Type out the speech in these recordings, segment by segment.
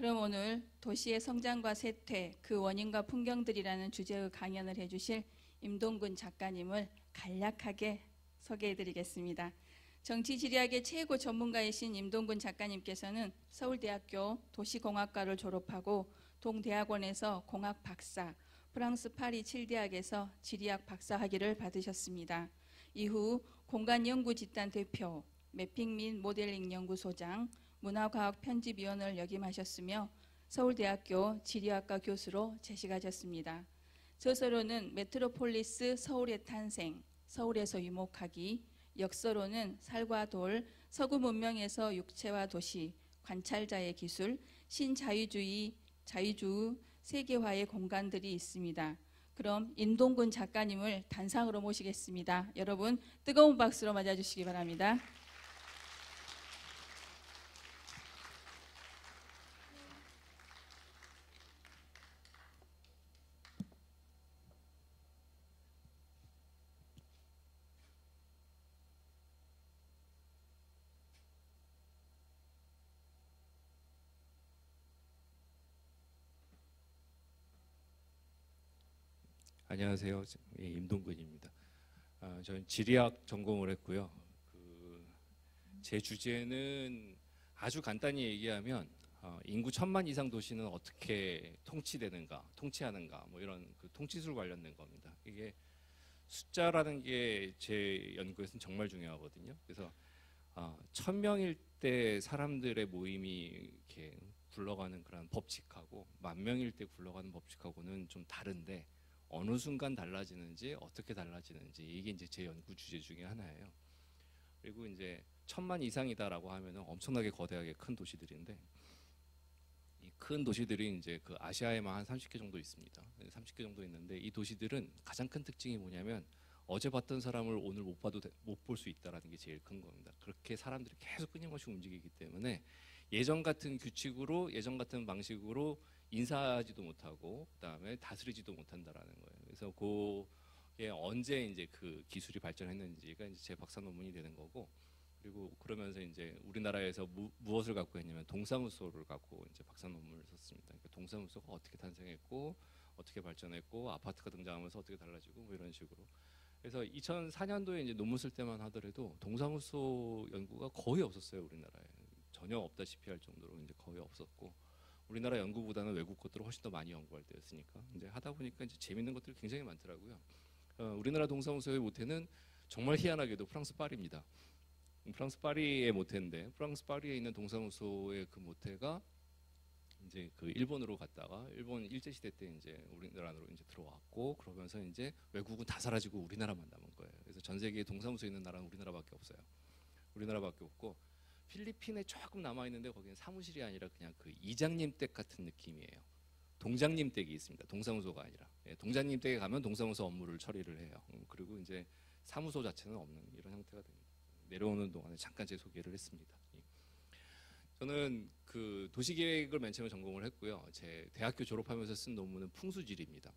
그럼 오늘 도시의 성장과 쇠퇴, 그 원인과 풍경들이라는 주제의 강연을 해주실 임동근 작가님을 간략하게 소개해드리겠습니다. 정치지리학의 최고 전문가이신 임동근 작가님께서는 서울대학교 도시공학과를 졸업하고 동대학원에서 공학 박사, 프랑스 파리 7대학에서 지리학 박사학위를 받으셨습니다. 이후 공간연구집단 대표, 매핑 및 모델링 연구소장, 문화과학 편집위원을 역임하셨으며 서울대학교 지리학과 교수로 재직하셨습니다. 저서로는 메트로폴리스 서울의 탄생, 서울에서 유목하기, 역서로는 살과 돌, 서구 문명에서 육체와 도시, 관찰자의 기술, 신자유주의, 자유주의, 세계화의 공간들이 있습니다. 그럼 임동근 작가님을 단상으로 모시겠습니다. 여러분 뜨거운 박수로 맞아주시기 바랍니다. 안녕하세요. 임동근입니다. 저는 지리학 전공을 했고요. 제 주제는 아주 간단히 얘기하면 인구 1000만 이상 도시는 어떻게 통치하는가 뭐 이런 통치술 관련된 겁니다. 이게 숫자라는 게 제 연구에서는 정말 중요하거든요. 그래서 1000명일 때 사람들의 모임이 이렇게 굴러가는 그런 법칙하고 10,000명일 때 굴러가는 법칙하고는 좀 다른데 어느 순간 달라지는지 어떻게 달라지는지 이게 이제 제 연구 주제 중에 하나예요. 그리고 이제 1000만 이상이다라고 하면은 엄청나게 거대하게 큰 도시들인데 이 큰 도시들이 이제 그 아시아에만 한 30개 정도 있습니다. 30개 정도 있는데 이 도시들은 가장 큰 특징이 뭐냐면 어제 봤던 사람을 오늘 못 볼 수 있다라는 게 제일 큰 겁니다. 그렇게 사람들이 계속 끊임없이 움직이기 때문에 예전 같은 규칙으로 예전 같은 방식으로 인사하지도 못하고 그다음에 다스리지도 못한다라는 거예요. 그래서 그게 언제 이제 그 기술이 발전했는지가 이제 제 박사 논문이 되는 거고, 그리고 그러면서 이제 우리나라에서 무엇을 갖고 했냐면 동사무소를 갖고 이제 박사 논문을 썼습니다. 그러니까 동사무소가 어떻게 탄생했고 어떻게 발전했고 아파트가 등장하면서 어떻게 달라지고 뭐 이런 식으로. 그래서 2004년도에 이제 논문 쓸 때만 하더라도 동사무소 연구가 거의 없었어요. 우리나라에 전혀 없다시피 할 정도로 이제 거의 없었고. 우리나라 연구보다는 외국 것들을 훨씬 더 많이 연구할 때였으니까 이제 하다 보니까 이제 재밌는 것들이 굉장히 많더라고요. 우리나라 동사무소의 모태는 정말 희한하게도 프랑스 파리입니다. 프랑스 파리의 모태인데 프랑스 파리에 있는 동사무소의 그 모태가 이제 그 일본으로 갔다가 일본 일제 시대 때 이제 우리나라로 이제 들어왔고 그러면서 이제 외국은 다 사라지고 우리나라만 남은 거예요. 그래서 전 세계에 동사무소 있는 나라는 우리나라밖에 없어요. 우리나라밖에 없고. 필리핀에 조금 남아있는데 거기는 사무실이 아니라 그냥 그 이장님 댁 같은 느낌이에요. 동장님 댁이 있습니다. 동사무소가 아니라. 동장님 댁에 가면 동사무소 업무를 처리를 해요. 그리고 이제 사무소 자체는 없는 이런 형태가 됩니다. 내려오는 동안에 잠깐 제 소개를 했습니다. 저는 그 도시계획을 맨 처음에 전공을 했고요. 제 대학교 졸업하면서 쓴 논문은 풍수지리입니다.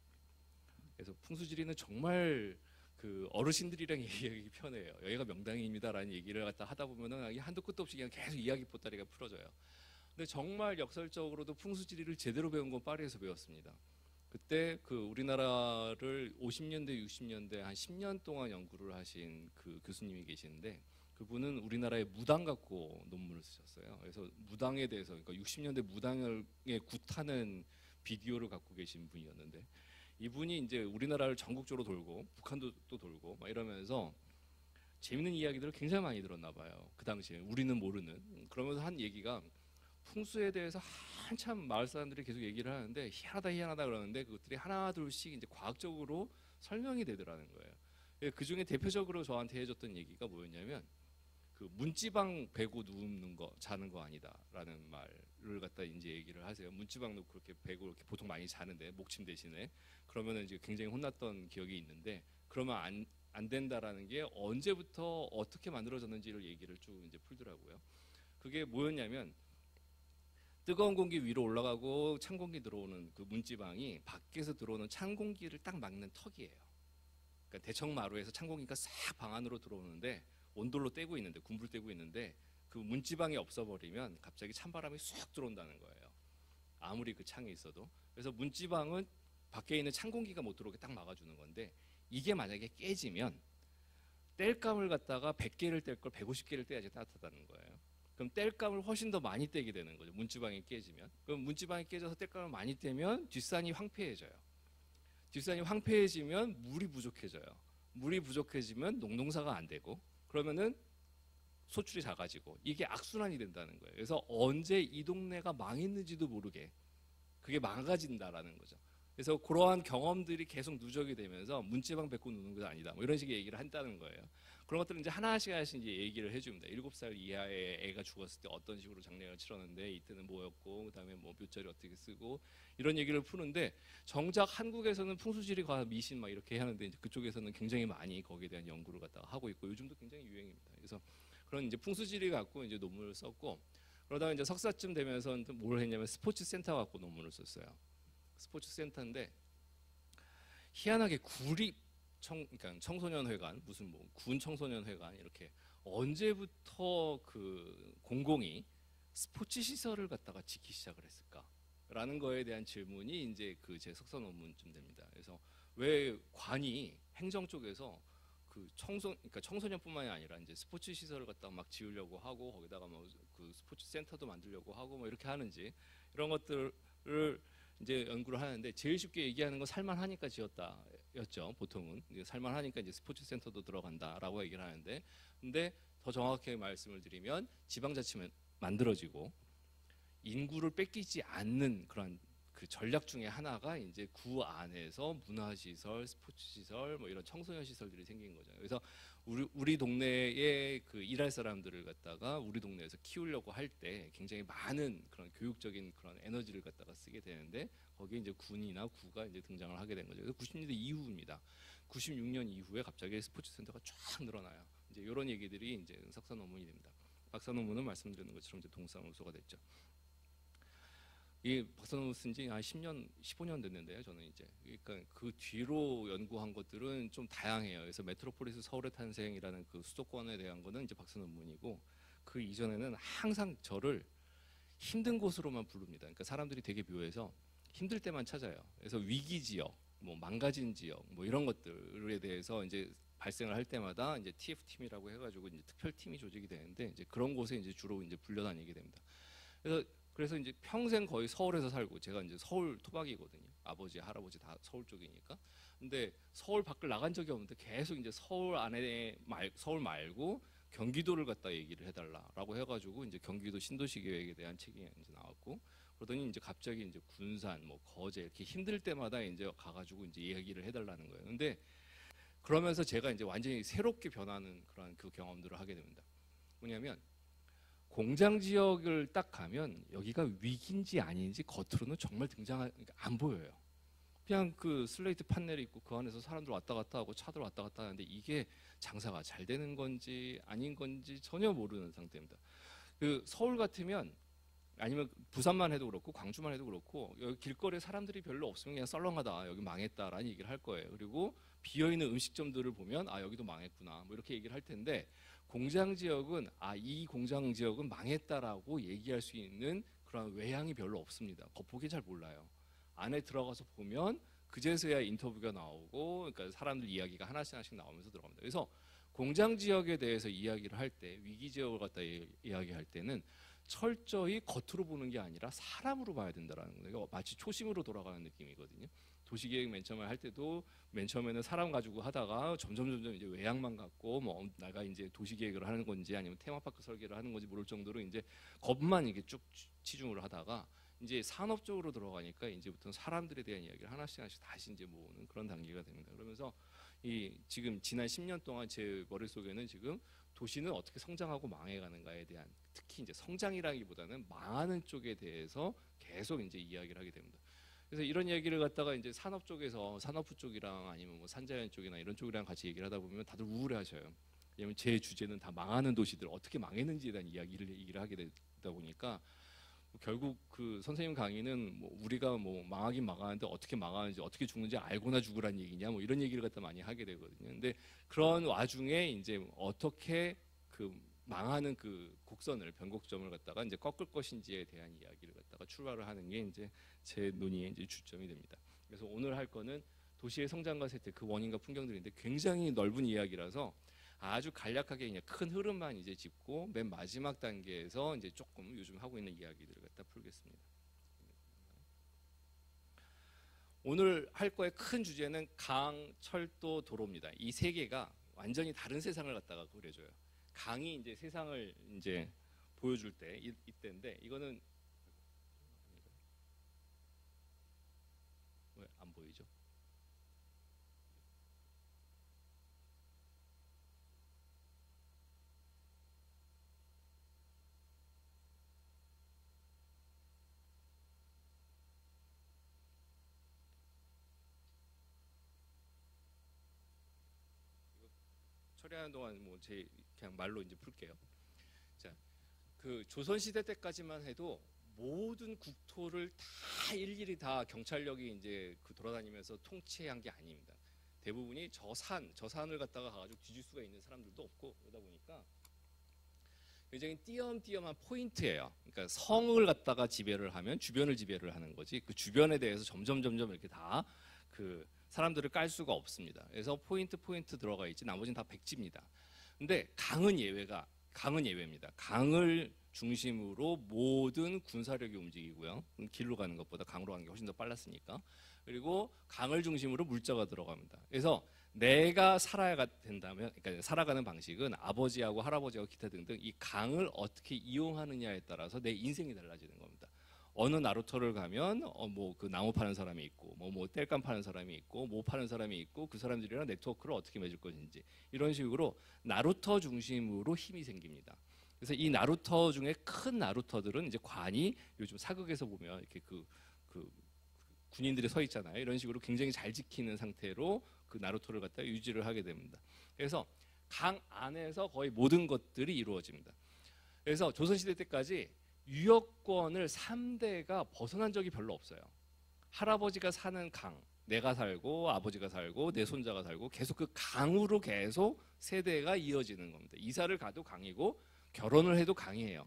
그래서 풍수지리는 정말 그 어르신들이랑 얘기하기 편해요. 여기가 명당입니다라는 얘기를 갖다 하다 보면은 한도 끝도 없이 그냥 계속 이야기 보따리가 풀어져요. 근데 정말 역설적으로도 풍수지리를 제대로 배운 건 파리에서 배웠습니다. 그때 그 우리나라를 50년대, 60년대 한 10년 동안 연구를 하신 그 교수님이 계시는데 그분은 우리나라의 무당 갖고 논문을 쓰셨어요. 그래서 무당에 대해서 그러니까 60년대 무당에 굿하는 비디오를 갖고 계신 분이었는데 이분이 이제 우리나라를 전국적으로 돌고 북한도 또 돌고 막 이러면서 재밌는 이야기들을 굉장히 많이 들었나 봐요. 그 당시에 우리는 모르는. 그러면서 한 얘기가 풍수에 대해서 한참 마을 사람들이 계속 얘기를 하는데 희한하다 그러는데 그것들이 하나 둘씩 이제 과학적으로 설명이 되더라는 거예요. 그 중에 대표적으로 저한테 해줬던 얘기가 뭐였냐면 그 문지방 베고 눕는 거 자는 거 아니다라는 말을 갖다 이제 얘기를 하세요. 문지방 놓고 그렇게 베고 이렇게 보통 많이 자는데 목침 대신에 그러면은 이제 굉장히 혼났던 기억이 있는데 그러면 안 된다라는 게 언제부터 어떻게 만들어졌는지를 얘기를 쭉 이제 풀더라고요. 그게 뭐였냐면 뜨거운 공기 위로 올라가고 찬 공기 들어오는 그 문지방이 밖에서 들어오는 찬 공기를 딱 막는 턱이에요. 그러니까 대청마루에서 찬 공기가 싹 방 안으로 들어오는데 온돌로 떼고 있는데 군불 떼고 있는데 그 문지방이 없어버리면 갑자기 찬바람이 쑥 들어온다는 거예요. 아무리 그 창이 있어도. 그래서 문지방은 밖에 있는 찬 공기가 못 들어오게 딱 막아주는 건데, 이게 만약에 깨지면 땔감을 갖다가 100개를 뗄 걸 150개를 떼야지 따뜻하다는 거예요. 그럼 땔감을 훨씬 더 많이 떼게 되는 거죠. 문지방이 깨지면. 그럼 문지방이 깨져서 땔감을 많이 떼면 뒷산이 황폐해져요. 뒷산이 황폐해지면 물이 부족해져요. 물이 부족해지면 농농사가 안 되고, 그러면은 소출이 작아지고, 이게 악순환이 된다는 거예요. 그래서 언제 이 동네가 망했는지도 모르게 그게 망가진다라는 거죠. 그래서 그러한 경험들이 계속 누적이 되면서 문지방 뱉고 노는 건 아니다, 뭐 이런 식의 얘기를 한다는 거예요. 그런 것들은 이제 하나씩 이제 얘기를 해줍니다. 7살 이하의 애가 죽었을 때 어떤 식으로 장례를 치렀는데 이때는 뭐였고, 그다음에 뭐 묘자리 어떻게 쓰고, 이런 얘기를 푸는데, 정작 한국에서는 풍수지리과 미신 막 이렇게 하는데 이제 그쪽에서는 굉장히 많이 거기에 대한 연구를 갖다가 하고 있고, 요즘도 굉장히 유행입니다. 그래서 그런 이제 풍수지리 갖고 이제 논문을 썼고, 그러다가 이제 석사쯤 되면서 뭘 했냐면 스포츠 센터 갖고 논문을 썼어요. 스포츠 센터인데 희한하게 그러니까 청소년회관, 무슨 뭐 군 청소년회관, 이렇게 언제부터 그 공공이 스포츠 시설을 갖다가 짓기 시작을 했을까라는 거에 대한 질문이 이제 그 제 석사 논문쯤 됩니다. 그래서 왜 관이 행정 쪽에서 그 그러니까 청소년뿐만이 아니라 이제 스포츠 시설을 갖다가 막 지으려고 하고, 거기다가 뭐 그 스포츠 센터도 만들려고 하고 뭐 이렇게 하는지, 이런 것들을 이제 연구를 하는데, 제일 쉽게 얘기하는 건 살만하니까 지었다였죠. 보통은 살만하니까 이제 스포츠 센터도 들어간다라고 얘기를 하는데, 근데 더 정확하게 말씀을 드리면 지방자치면 만들어지고 인구를 뺏기지 않는 그런 그 전략 중에 하나가 이제 구 안에서 문화시설, 스포츠시설, 뭐 이런 청소년 시설들이 생긴 거죠. 그래서 우리 동네에 그 일할 사람들을 갖다가 우리 동네에서 키우려고 할 때 굉장히 많은 그런 교육적인 그런 에너지를 갖다가 쓰게 되는데, 거기에 이제 군이나 구가 이제 등장을 하게 된 거죠. 그래서 90년대 이후입니다. 96년 이후에 갑자기 스포츠 센터가 쫙 늘어나요. 이제 이런 얘기들이 이제 석사 논문이 됩니다. 박사 논문은 말씀드리는 것처럼 이제 동사무소가 됐죠. 이 박사 논문 쓴 지 한 10년, 15년 됐는데요. 저는 이제 그러니까 그 뒤로 연구한 것들은 좀 다양해요. 그래서 메트로폴리스 서울의 탄생이라는 그 수도권에 대한 거는 이제 박사 논문이고, 그 이전에는 항상 저를 힘든 곳으로만 부릅니다. 그러니까 사람들이 되게 묘해서 힘들 때만 찾아요. 그래서 위기 지역, 뭐 망가진 지역, 뭐 이런 것들에 대해서 이제 발생을 할 때마다 이제 TF팀이라고 해가지고 이제 특별팀이 조직이 되는데, 이제 그런 곳에 이제 주로 이제 불려다니게 됩니다. 그래서 이제 평생 거의 서울에서 살고, 제가 이제 서울 토박이거든요. 아버지, 할아버지 다 서울 쪽이니까. 근데 서울 밖을 나간 적이 없는데 계속 이제 서울 말고 경기도를 갖다 얘기를 해달라라고 해가지고 이제 경기도 신도시 계획에 대한 책이 이제 나왔고, 그러더니 이제 갑자기 이제 군산, 뭐 거제 이렇게 힘들 때마다 이제 가가지고 이제 이야기를 해달라는 거예요. 근데 그러면서 제가 이제 완전히 새롭게 변하는 그런 그 경험들을 하게 됩니다. 뭐냐면, 공장 지역을 딱 가면 여기가 위기인지 아닌지 겉으로는 정말 안 보여요. 그냥 그 슬레이트 판넬이 있고 그 안에서 사람들 왔다 갔다 하고 차들 왔다 갔다 하는데, 이게 장사가 잘 되는 건지 아닌 건지 전혀 모르는 상태입니다. 그 서울 같으면, 아니면 부산만 해도 그렇고 광주만 해도 그렇고, 여기 길거리에 사람들이 별로 없으면 그냥 썰렁하다, 여기 망했다라는 얘기를 할 거예요. 그리고 비어있는 음식점들을 보면 여기도 망했구나, 뭐 이렇게 얘기를 할 텐데, 공장 지역은 이 공장 지역은 망했다라고 얘기할 수 있는 그런 외향이 별로 없습니다. 겉보기 잘 몰라요. 안에 들어가서 보면 그제서야 인터뷰가 나오고, 그러니까 사람들 이야기가 하나씩 나오면서 들어갑니다. 그래서 공장 지역에 대해서 이야기를 할 때, 위기 지역을 갖다 이야기할 때는 철저히 겉으로 보는 게 아니라 사람으로 봐야 된다라는 거예요. 마치 초심으로 돌아가는 느낌이거든요. 도시계획 맨 처음에 할 때도 맨 처음에는 사람 가지고 하다가 점점 이제 외양만 갖고, 뭐 내가 이제 도시계획을 하는 건지 아니면 테마파크 설계를 하는 건지 모를 정도로 이제 겁만 이게 쭉 치중을 하다가, 이제 산업 쪽으로 들어가니까 이제부터는 사람들에 대한 이야기를 하나씩 다시 이제 모으는 그런 단계가 됩니다. 그러면서 지금 지난 10년 동안 제 머릿속에는 지금 도시는 어떻게 성장하고 망해가는가에 대한, 특히 이제 성장이라기보다는 망하는 쪽에 대해서 계속 이제 이야기를 하게 됩니다. 그래서 이런 얘기를 갖다가 이제 산업 쪽에서, 산업부 쪽이랑 아니면 뭐 산자연 쪽이나 이런 쪽이랑 같이 얘기를 하다 보면 다들 우울해하셔요. 왜냐면 제 주제는 다 망하는 도시들 어떻게 망했는지에 대한 얘기를 하게 되다 보니까, 결국 그 선생님 강의는 뭐 우리가 뭐 망하긴 망하는데 어떻게 망하는지, 어떻게 죽는지 알고나 죽으란 얘기냐, 뭐 이런 얘기를 갖다 많이 하게 되거든요. 근데 그런 와중에 이제 어떻게 그 망하는 그 곡선을 변곡점을 갖다가 이제 꺾을 것인지에 대한 이야기를 갖다가 출발을 하는 게 이제 제 논의의 이제 주점이 됩니다. 그래서 오늘 할 거는 도시의 성장과 쇠퇴 그 원인과 풍경들인데 굉장히 넓은 이야기라서 아주 간략하게 그냥 큰 흐름만 이제 짚고 맨 마지막 단계에서 이제 조금 요즘 하고 있는 이야기들을 갖다 풀겠습니다. 오늘 할 거의 큰 주제는 강, 철도, 도로입니다. 이 세 개가 완전히 다른 세상을 갖다가 그려줘요. 강이 이제 세상을 이제 보여줄 때 이때인데 이거는 왜 안 보이죠? 처리하는 동안 뭐 제 그냥 말로 이제 풀게요. 자, 그 조선 시대 때까지만 해도 모든 국토를 다 일일이 다 경찰력이 이제 그 돌아다니면서 통치한 게 아닙니다. 대부분이 저 산을 갖다가 가가지고 뒤질 수가 있는 사람들도 없고 그러다 보니까 굉장히 띄엄띄엄한 포인트예요. 그러니까 성을 갖다가 지배를 하면 주변을 지배를 하는 거지 그 주변에 대해서 점점 이렇게 다 그 사람들을 깔 수가 없습니다. 그래서 포인트 들어가 있지 나머지는 다 백지입니다. 근데 강은 예외입니다. 강을 중심으로 모든 군사력이 움직이고요. 길로 가는 것보다 강으로 가는 게 훨씬 더 빨랐으니까. 그리고 강을 중심으로 물자가 들어갑니다. 그래서 내가 살아야 된다면, 그러니까 살아가는 방식은 아버지하고 할아버지하고 기타 등등 이 강을 어떻게 이용하느냐에 따라서 내 인생이 달라지는 겁니다. 어느 나루터를 가면 뭐 그 나무 파는 사람이 있고 뭐 땔감 파는 사람이 있고 뭐 파는 사람이 있고 그 사람들이랑 네트워크를 어떻게 맺을 것인지 이런 식으로 나루터 중심으로 힘이 생깁니다. 그래서 이 나루터 중에 큰 나루터들은 이제 관이 요즘 사극에서 보면 이렇게 그 군인들이 서 있잖아요. 이런 식으로 굉장히 잘 지키는 상태로 그 나루터를 갖다 유지를 하게 됩니다. 그래서 강 안에서 거의 모든 것들이 이루어집니다. 그래서 조선시대 때까지 유역권을 3대가 벗어난 적이 별로 없어요. 할아버지가 사는 강, 내가 살고 아버지가 살고 내 손자가 살고 계속 그 강으로 계속 세대가 이어지는 겁니다. 이사를 가도 강이고 결혼을 해도 강이에요.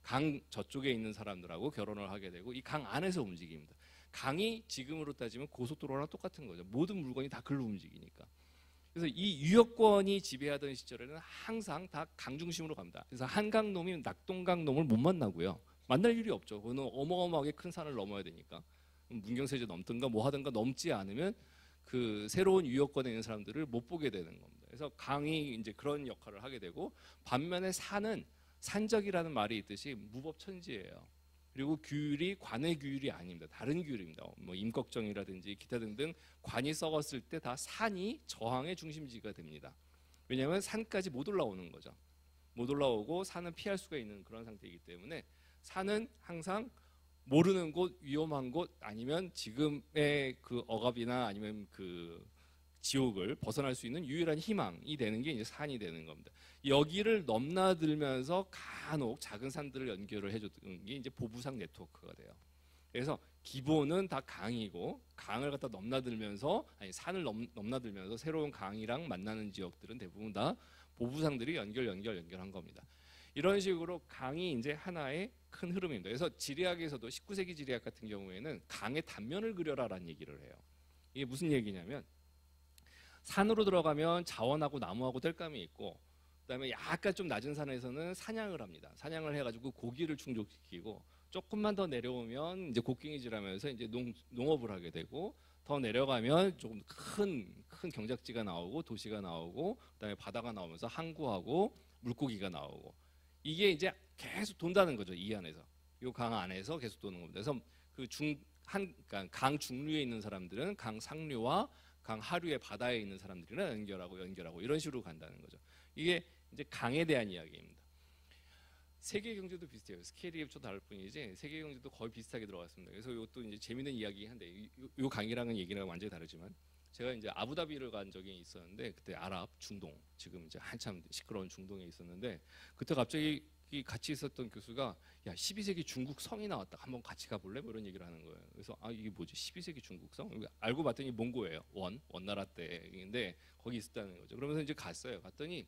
강 저쪽에 있는 사람들하고 결혼을 하게 되고 이 강 안에서 움직입니다. 강이 지금으로 따지면 고속도로랑 똑같은 거죠. 모든 물건이 다 글로 움직이니까. 그래서 이 유역권이 지배하던 시절에는 항상 다 강 중심으로 갑니다. 그래서 한강놈이 낙동강놈을 못 만나고요. 만날 일이 없죠. 그거는 어마어마하게 큰 산을 넘어야 되니까. 문경세제 넘든가 뭐 하든가 넘지 않으면 그 새로운 유역권에 있는 사람들을 못 보게 되는 겁니다. 그래서 강이 이제 그런 역할을 하게 되고 반면에 산은 산적이라는 말이 있듯이 무법천지예요. 그리고 규율이 관의 규율이 아닙니다. 다른 규율입니다. 뭐 임꺽정이라든지 기타 등등 관이 썩었을 때 다 산이 저항의 중심지가 됩니다. 왜냐하면 산까지 못 올라오는 거죠. 못 올라오고 산은 피할 수가 있는 그런 상태이기 때문에 산은 항상 모르는 곳, 위험한 곳 아니면 지금의 그 억압이나 아니면 그 지옥을 벗어날 수 있는 유일한 희망이 되는 게 이제 산이 되는 겁니다. 여기를 넘나들면서 간혹 작은 산들을 연결을 해줬던 게 이제 보부상 네트워크가 돼요. 그래서 기본은 다 강이고 강을 갖다 넘나들면서 아니 산을 넘나들면서 새로운 강이랑 만나는 지역들은 대부분 다 보부상들이 연결한 겁니다. 이런 식으로 강이 이제 하나의 큰 흐름입니다. 그래서 지리학에서도 19세기 지리학 같은 경우에는 강의 단면을 그려라라는 얘기를 해요. 이게 무슨 얘기냐면 산으로 들어가면 자원하고 나무하고 땔감이 있고 그다음에 약간 좀 낮은 산에서는 사냥을 합니다. 사냥을 해가지고 고기를 충족시키고 조금만 더 내려오면 이제 곡괭이질하면서 이제 농업을 하게 되고 더 내려가면 조금 큰 경작지가 나오고 도시가 나오고 그다음에 바다가 나오면서 항구하고 물고기가 나오고 이게 이제 계속 돈다는 거죠. 이 안에서 이 강 안에서 계속 도는 겁니다. 그래서 그 그러니까 강 중류에 있는 사람들은 강 상류와 강 하류의 바다에 있는 사람들이랑 연결하고 이런 식으로 간다는 거죠. 이게 이제 강에 대한 이야기입니다. 세계 경제도 비슷해요. 스케일이 좀 다를 뿐이지 세계 경제도 거의 비슷하게 들어갔습니다. 그래서 이것도 이제 재밌는 이야기긴 한데 요 강이랑은 얘기랑 완전히 다르지만 제가 이제 아부다비를 간 적이 있었는데 그때 아랍 중동 지금 이제 한참 시끄러운 중동에 있었는데 그때 갑자기 같이 있었던 교수가 야 12세기 중국 성이 나왔다 한번 같이 가볼래? 뭐 이런 얘기를 하는 거예요. 그래서 아 이게 뭐지 12세기 중국 성? 알고 봤더니 몽고예요. 원나라 때인데 거기 있었다는 거죠. 그러면서 이제 갔어요. 갔더니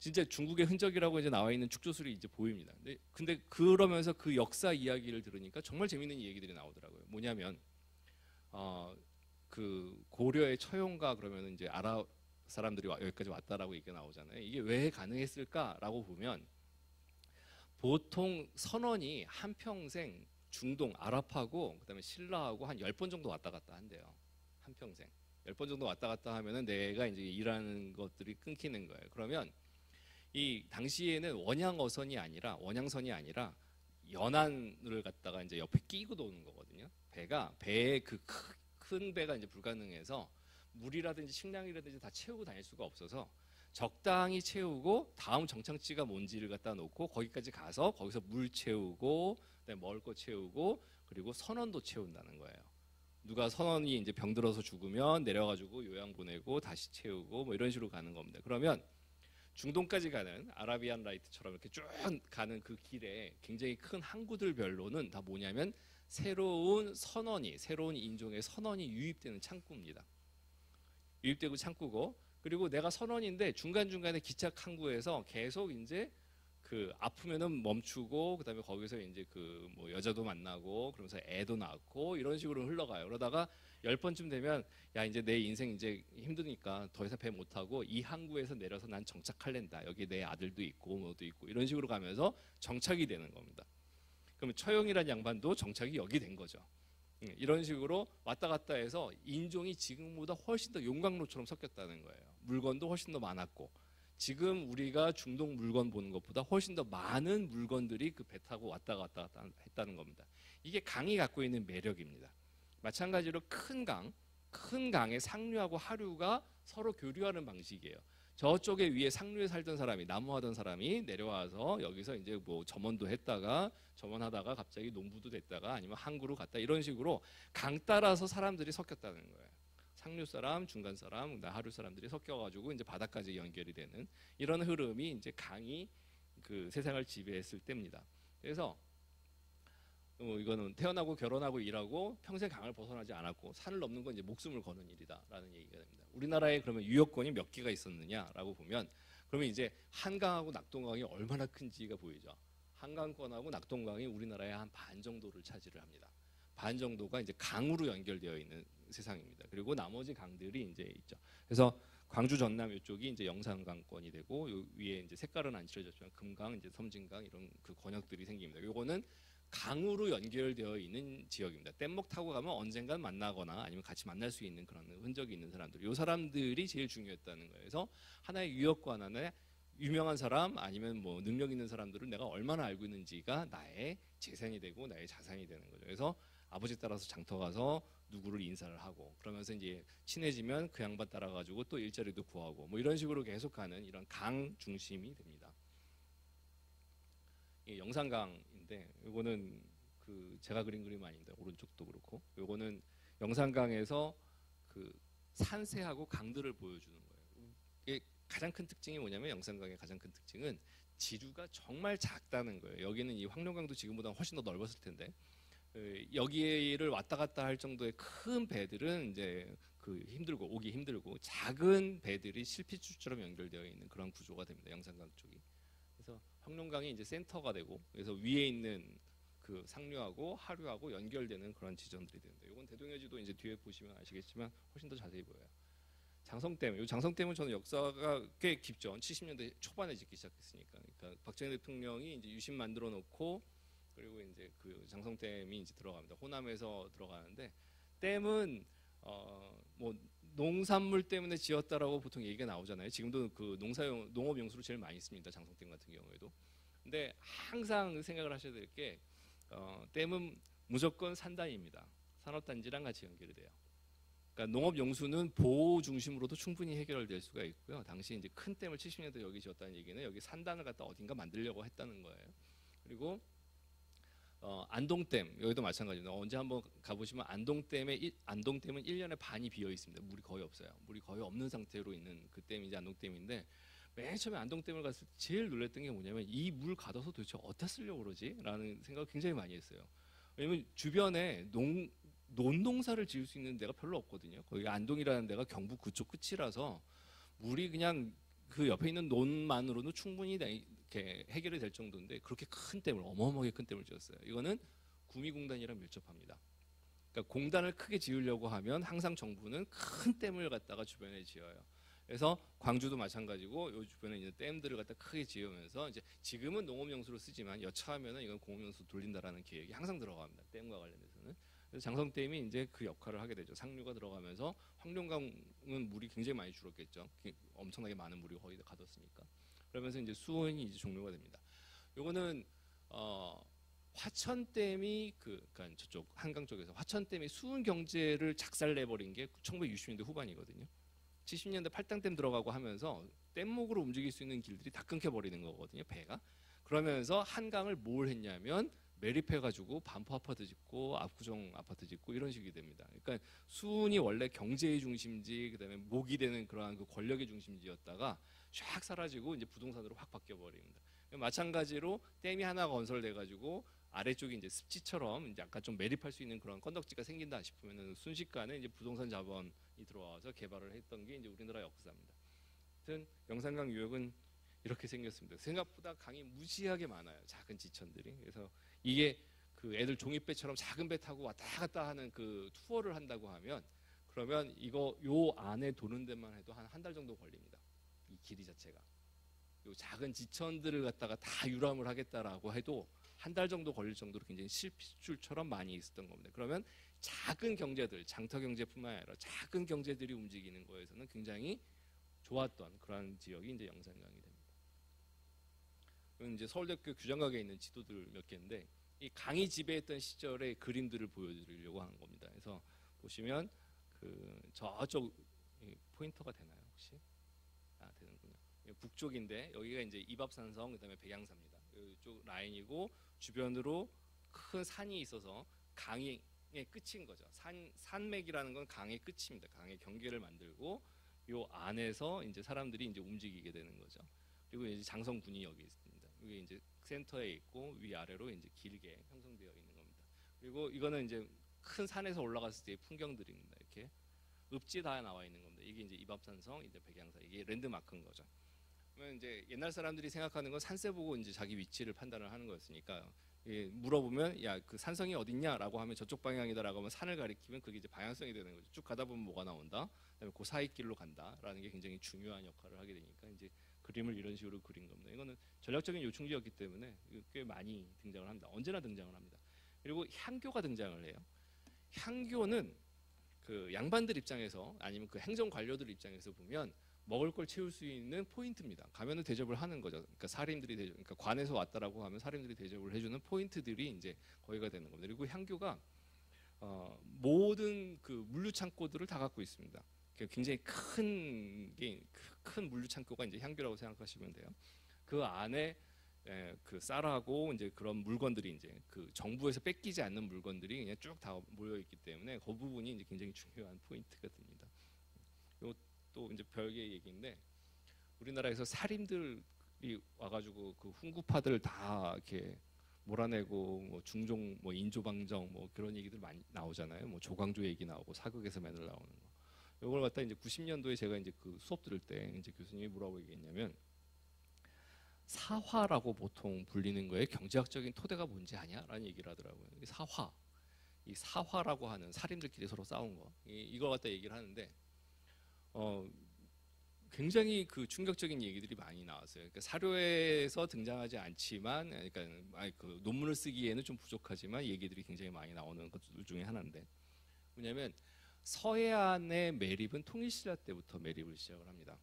진짜 중국의 흔적이라고 이제 나와 있는 축조술이 이제 보입니다. 근데 그러면서 그 역사 이야기를 들으니까 정말 재밌는 얘기들이 나오더라고요. 뭐냐면 그 고려의 처용가 그러면 이제 아랍 사람들이 여기까지 왔다라고 얘기가 나오잖아요. 이게 왜 가능했을까라고 보면 보통 선원이 한 평생 중동 아랍하고 그다음에 신라하고 한 10번 정도 왔다 갔다 한대요. 한 평생 10번 정도 왔다 갔다 하면은 내가 이제 일하는 것들이 끊기는 거예요. 그러면 이 당시에는 원양선이 아니라 연안을 갖다가 이제 옆에 끼고 도는 거거든요. 배의 그 큰 배가 이제 불가능해서 물이라든지 식량이라든지 다 채우고 다닐 수가 없어서 적당히 채우고 다음 정착지가 뭔지를 갖다 놓고 거기까지 가서 거기서 물 채우고 그다음에 먹을 거 채우고 그리고 선원도 채운다는 거예요. 누가 선원이 이제 병들어서 죽으면 내려가지고 요양 보내고 다시 채우고 뭐 이런 식으로 가는 겁니다. 그러면 중동까지 가는 아라비안 라이트처럼 이렇게 쭉 가는 그 길에 굉장히 큰 항구들별로는 다 뭐냐면 새로운 인종의 선원이 유입되는 창구입니다. 유입되고 창구고 그리고 내가 선원인데 중간중간에 기착 항구에서 계속 이제 그 아프면은 멈추고 그다음에 거기서 이제 그 뭐 여자도 만나고 그러면서 애도 낳고 이런 식으로 흘러가요. 그러다가 10번쯤 되면 야 이제 내 인생 이제 힘드니까 더 이상 배 못 타고 이 항구에서 내려서 난 정착할랜다. 여기 내 아들도 있고 뭐도 있고 이런 식으로 가면서 정착이 되는 겁니다. 그러면 처용이라는 양반도 정착이 여기 된 거죠. 이런 식으로 왔다 갔다 해서 인종이 지금보다 훨씬 더 용광로처럼 섞였다는 거예요. 물건도 훨씬 더 많았고 지금 우리가 중동 물건 보는 것보다 훨씬 더 많은 물건들이 그 배 타고 왔다 갔다 했다는 겁니다. 이게 강이 갖고 있는 매력입니다. 마찬가지로 큰 강의 상류하고 하류가 서로 교류하는 방식이에요. 저쪽에 위에 상류에 살던 사람이 나무하던 사람이 내려와서 여기서 이제 뭐 점원하다가 갑자기 농부도 됐다가 아니면 항구로 갔다 이런 식으로 강 따라서 사람들이 섞였다는 거예요. 상류 사람, 중간 사람, 하류 사람들이 섞여가지고 이제 바다까지 연결이 되는 이런 흐름이 이제 강이 그 세상을 지배했을 때입니다. 그래서 이거는 태어나고 결혼하고 일하고 평생 강을 벗어나지 않았고 산을 넘는 건 이제 목숨을 거는 일이다라는 얘기가 됩니다. 우리나라에 그러면 유역권이 몇 개가 있었느냐라고 보면 그러면 이제 한강하고 낙동강이 얼마나 큰지가 보이죠. 한강권하고 낙동강이 우리나라의 한 반 정도를 차지를 합니다. 반 정도가 이제 강으로 연결되어 있는 세상입니다. 그리고 나머지 강들이 이제 있죠. 그래서 광주 전남 이쪽이 이제 영산강권이 되고 요 위에 이제 색깔은 안 칠해졌지만 금강, 이제 섬진강 이런 그 권역들이 생깁니다. 요거는 강으로 연결되어 있는 지역입니다. 뗏목 타고 가면 언젠간 만나거나 아니면 같이 만날 수 있는 그런 흔적이 있는 사람들. 요 사람들이 제일 중요했다는 거예요. 그래서 하나의 유역권 안에 유명한 사람 아니면 뭐 능력 있는 사람들을 내가 얼마나 알고 있는지가 나의 재산이 되고 나의 자산이 되는 거죠. 그래서 아버지 따라서 장터 가서 누구를 인사를 하고 그러면서 이제 친해지면 그 양반 따라가지고 또 일자리도 구하고 뭐 이런 식으로 계속 가는 이런 강 중심이 됩니다. 이게 영산강인데 요거는 그 제가 그린 그림 아닙니다. 오른쪽도 그렇고 요거는 영산강에서 그 산세하고 강들을 보여주는 거예요. 이게 가장 큰 특징이 뭐냐면 영산강의 가장 큰 특징은 지류가 정말 작다는 거예요. 여기는 이 황룡강도 지금보다 훨씬 더 넓었을 텐데 여기를 왔다 갔다 할 정도의 큰 배들은 이제 그 오기 힘들고 작은 배들이 실핏줄처럼 연결되어 있는 그런 구조가 됩니다. 영산강 쪽이. 그래서 황룡강이 이제 센터가 되고 그래서 위에 있는 그 상류하고 하류하고 연결되는 그런 지점들이 됩니다. 이건 대동여지도 이제 뒤에 보시면 아시겠지만 훨씬 더 자세히 보여요. 장성댐, 이 장성댐은 저는 역사가 꽤 깊죠. 70년대 초반에 짓기 시작했으니까. 그러니까 박정희 대통령이 이제 유심 만들어 놓고 그리고 이제 그 장성댐이 이제 들어갑니다. 호남에서 들어가는데 댐은 뭐 농산물 때문에 지었다라고 보통 얘기가 나오잖아요. 지금도 그 농업 용수로 제일 많이 씁니다. 장성댐 같은 경우에도. 근데 항상 생각을 하셔야 될 게 댐은 무조건 산단입니다. 산업단지랑 같이 연결이 돼요. 그러니까 농업 용수는 보호 중심으로도 충분히 해결될 수가 있고요. 당시 이제 큰 댐을 70년대 여기 지었다는 얘기는 여기 산단을 갖다 어딘가 만들려고 했다는 거예요. 그리고 안동댐 여기도 마찬가지입니다. 언제 한번 가보시면 안동댐은 1년에 반이 비어 있습니다. 물이 거의 없어요. 물이 거의 없는 상태로 있는 그 댐이 이제 안동댐인데 맨 처음에 안동댐을 갔을 때 제일 놀랐던 게 뭐냐면 이 물 가둬서 도대체 어디다 쓰려고 그러지? 라는 생각을 굉장히 많이 했어요. 왜냐면 주변에 논농사를 지을 수 있는 데가 별로 없거든요. 거기 안동이라는 데가 경북 그쪽 끝이라서 물이 그냥 그 옆에 있는 논만으로도 충분히 이렇게 해결이 될 정도인데 그렇게 큰 댐을 어마어마하게 큰 댐을 지었어요. 이거는 구미공단이랑 밀접합니다. 그러니까 공단을 크게 지으려고 하면 항상 정부는 큰 댐을 갖다가 주변에 지어요. 그래서 광주도 마찬가지고 요 주변에 있는 댐들을 갖다 크게 지으면서 이제 지금은 농업용수로 쓰지만 여차하면은 이건 공업용수 돌린다라는 계획이 항상 들어갑니다. 댐과 관련해서는. 그래서 장성댐이 이제 그 역할을 하게 되죠. 상류가 들어가면서 황룡강은 물이 굉장히 많이 줄었겠죠. 엄청나게 많은 물이 거의 다 가뒀으니까. 그러면서 이제 수온이 이제 종료가 됩니다. 요거는 화천댐이 그러니까 저쪽 한강 쪽에서 화천댐이 수은 경제를 작살내버린 게 1960년대 후반이거든요. 70년대 팔당댐 들어가고 하면서 댐목으로 움직일 수 있는 길들이 다 끊겨버리는 거거든요. 배가. 그러면서 한강을 뭘 했냐면 매립해가지고 반포 아파트 짓고 압구정 아파트 짓고 이런 식이 됩니다. 그러니까 수은이 원래 경제의 중심지, 그다음에 목이 되는 그러한 그 권력의 중심지였다가 샥 사라지고 이제 부동산으로 확 바뀌어 버립니다. 마찬가지로 댐이 하나 건설돼가지고 아래쪽이 이제 습지처럼 이제 약간 좀 매립할 수 있는 그런 건덕지가 생긴다 싶으면은 순식간에 이제 부동산 자본이 들어와서 개발을 했던 게 이제 우리나라 역사입니다. 하여튼 영산강 유역은 이렇게 생겼습니다. 생각보다 강이 무지하게 많아요. 작은 지천들이. 그래서 이게 그 애들 종이배처럼 작은 배 타고 왔다 갔다 하는 그 투어를 한다고 하면 그러면 이거 요 안에 도는 데만 해도 한 달 정도 걸립니다. 이 길이 자체가. 요 작은 지천들을 갖다가 다 유람을 하겠다라고 해도 한 달 정도 걸릴 정도로 굉장히 실핏줄처럼 많이 있었던 겁니다. 그러면 작은 경제들, 장터 경제뿐만 아니라 작은 경제들이 움직이는 거에서는 굉장히 좋았던 그런 지역이 이제 영산강이 됩니다. 이건 이제 서울대학교 규장각에 있는 지도들 몇 개인데 이 강이 지배했던 시절의 그림들을 보여드리려고 하는 겁니다. 그래서 보시면 그 저쪽 포인터가 되나요 혹시? 아 되는군요. 북쪽인데 여기가 이제 이밥산성 그다음에 백양사입니다. 이쪽 라인이고 주변으로 큰 산이 있어서 강의 끝인 거죠. 산맥이라는 건 강의 끝입니다. 강의 경계를 만들고 요 안에서 이제 사람들이 이제 움직이게 되는 거죠. 그리고 이제 장성군이 여기 있습니다. 여기 이제 센터에 있고 위 아래로 이제 길게 형성되어 있는 겁니다. 그리고 이거는 이제 큰 산에서 올라갔을 때의 풍경들입니다. 이렇게 읍지 다 나와 있는 겁니다. 이게 이제 이밥산성, 이제 백양사 이게 랜드마크인 거죠. 그러면 이제 옛날 사람들이 생각하는 건 산세 보고 이제 자기 위치를 판단을 하는 거였으니까 물어보면 야 그 산성이 어딨냐라고 하면 저쪽 방향이다라고 하면 산을 가리키면 그게 이제 방향성이 되는 거죠. 쭉 가다 보면 뭐가 나온다. 그다음에 그 사이 길로 간다라는 게 굉장히 중요한 역할을 하게 되니까 이제 그림을 이런 식으로 그린 겁니다. 이거는 전략적인 요충지였기 때문에 꽤 많이 등장을 합니다. 언제나 등장을 합니다. 그리고 향교가 등장을 해요. 향교는 그 양반들 입장에서 아니면 그 행정 관료들 입장에서 보면 먹을 걸 채울 수 있는 포인트입니다. 가면은 대접을 하는 거죠. 그러니까 사림들이 그러니까 관에서 왔다라고 하면 사림들이 대접을 해주는 포인트들이 이제 거기가 되는 겁니다. 그리고 향교가 모든 그 물류 창고들을 다 갖고 있습니다. 굉장히 큰 물류 창고가 이제 향교라고 생각하시면 돼요. 그 안에 그 쌀하고 이제 그런 물건들이 이제 그 정부에서 뺏기지 않는 물건들이 그냥 쭉 다 모여 있기 때문에 그 부분이 이제 굉장히 중요한 포인트가 됩니다. 또 이제 별개의 얘기인데 우리나라에서 살인들이 와가지고 그 훈구파들 다 이렇게 몰아내고 뭐 중종 뭐 인조방정 뭐 그런 얘기들 많이 나오잖아요. 뭐 조광조 얘기 나오고 사극에서 맨날 나오는 거. 이걸 갖다 이제 90년도에 제가 이제 그 수업 들을 때 이제 교수님이 뭐라고 얘기했냐면 사화라고 보통 불리는 거에 경제학적인 토대가 뭔지 아냐라는 얘기를 하더라고요. 이 사화라고 하는 살인들끼리 서로 싸운 거 이걸 갖다 얘기를 하는데 굉장히 그 충격적인 얘기들이 많이 나왔어요. 그러니까 사료에서 등장하지 않지만, 그러니까 그 논문을 쓰기에는 좀 부족하지만 얘기들이 굉장히 많이 나오는 것들 중에 하나인데, 뭐냐면 서해안의 매립은 통일신라 때부터 매립을 시작을 합니다.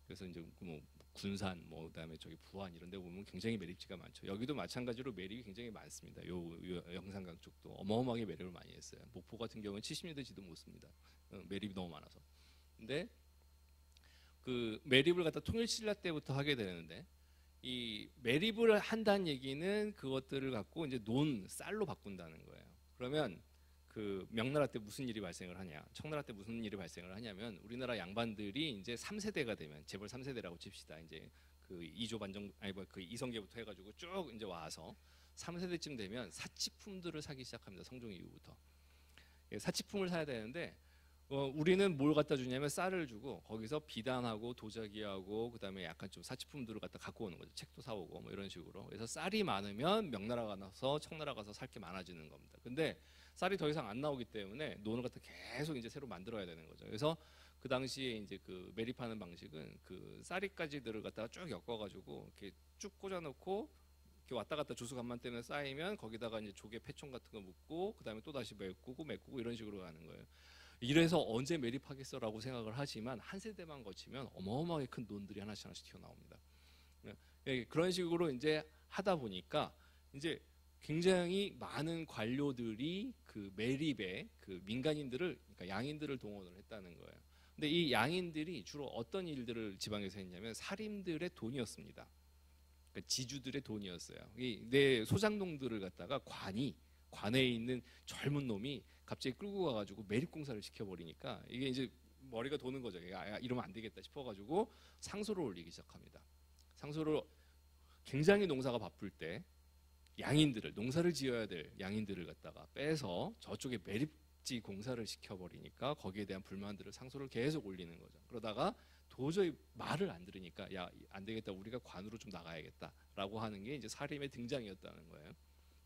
그래서 이제 뭐 군산, 뭐 그다음에 저기 부안 이런 데 보면 굉장히 매립지가 많죠. 여기도 마찬가지로 매립이 굉장히 많습니다. 요 영산강 쪽도 어마어마하게 매립을 많이 했어요. 목포 같은 경우는 70년대 지도 못 씁니다. 매립이 너무 많아서. 근데 그 매립을 갖다 통일신라 때부터 하게 되는데 이 매립을 한다는 얘기는 그것들을 갖고 이제 쌀로 바꾼다는 거예요. 그러면 그 명나라 때 무슨 일이 발생을 하냐, 청나라 때 무슨 일이 발생을 하냐면 우리나라 양반들이 이제 3세대가 되면 재벌 3세대라고 칩시다. 이제 그 이조 반정 아니 뭐 그 이성계부터 해가지고 쭉 이제 와서 3세대쯤 되면 사치품들을 사기 시작합니다. 성종 이후부터 사치품을 사야 되는데 우리는 뭘 갖다 주냐면 쌀을 주고 거기서 비단하고 도자기하고 그다음에 약간 좀 사치품들을 갖다 갖고 오는 거죠. 책도 사오고 뭐 이런 식으로. 그래서 쌀이 많으면 명나라 가서 청나라 가서 살 게 많아지는 겁니다. 근데 쌀이 더 이상 안 나오기 때문에 논을 갖다 계속 이제 새로 만들어야 되는 거죠. 그래서 그 당시에 이제 그 매립하는 방식은 그 쌀이까지들을 갖다가 쭉 엮어가지고 이렇게 쭉 꽂아놓고 이렇게 왔다 갔다 조수간만 때문에 쌓이면 거기다가 이제 조개 패총 같은 거 묶고 그다음에 또 다시 메꾸고 이런 식으로 가는 거예요. 이래서 언제 매립하겠어라고 생각을 하지만 한 세대만 거치면 어마어마하게 큰 논들이 하나씩 튀어나옵니다. 그런 식으로 이제 하다 보니까 이제 굉장히 많은 관료들이 그 매립에 그 민간인들을 그러니까 양인들을 동원을 했다는 거예요. 근데 이 양인들이 주로 어떤 일들을 지방에서 했냐면 사림들의 돈이었습니다. 그러니까 지주들의 돈이었어요. 내 소장농들을 갖다가 관에 있는 젊은 놈이 갑자기 끌고 가가지고 매립공사를 시켜버리니까 이게 이제 머리가 도는 거죠. 이러면 안 되겠다 싶어가지고 상소를 올리기 시작합니다. 상소를 굉장히 농사가 바쁠 때 양인들을 농사를 지어야 될 양인들을 갖다가 빼서 저쪽에 매립지 공사를 시켜버리니까 거기에 대한 불만들을 상소를 계속 올리는 거죠. 그러다가 도저히 말을 안 들으니까 야, 안 되겠다. 우리가 관으로 좀 나가야겠다라고 하는 게 이제 사림의 등장이었다는 거예요.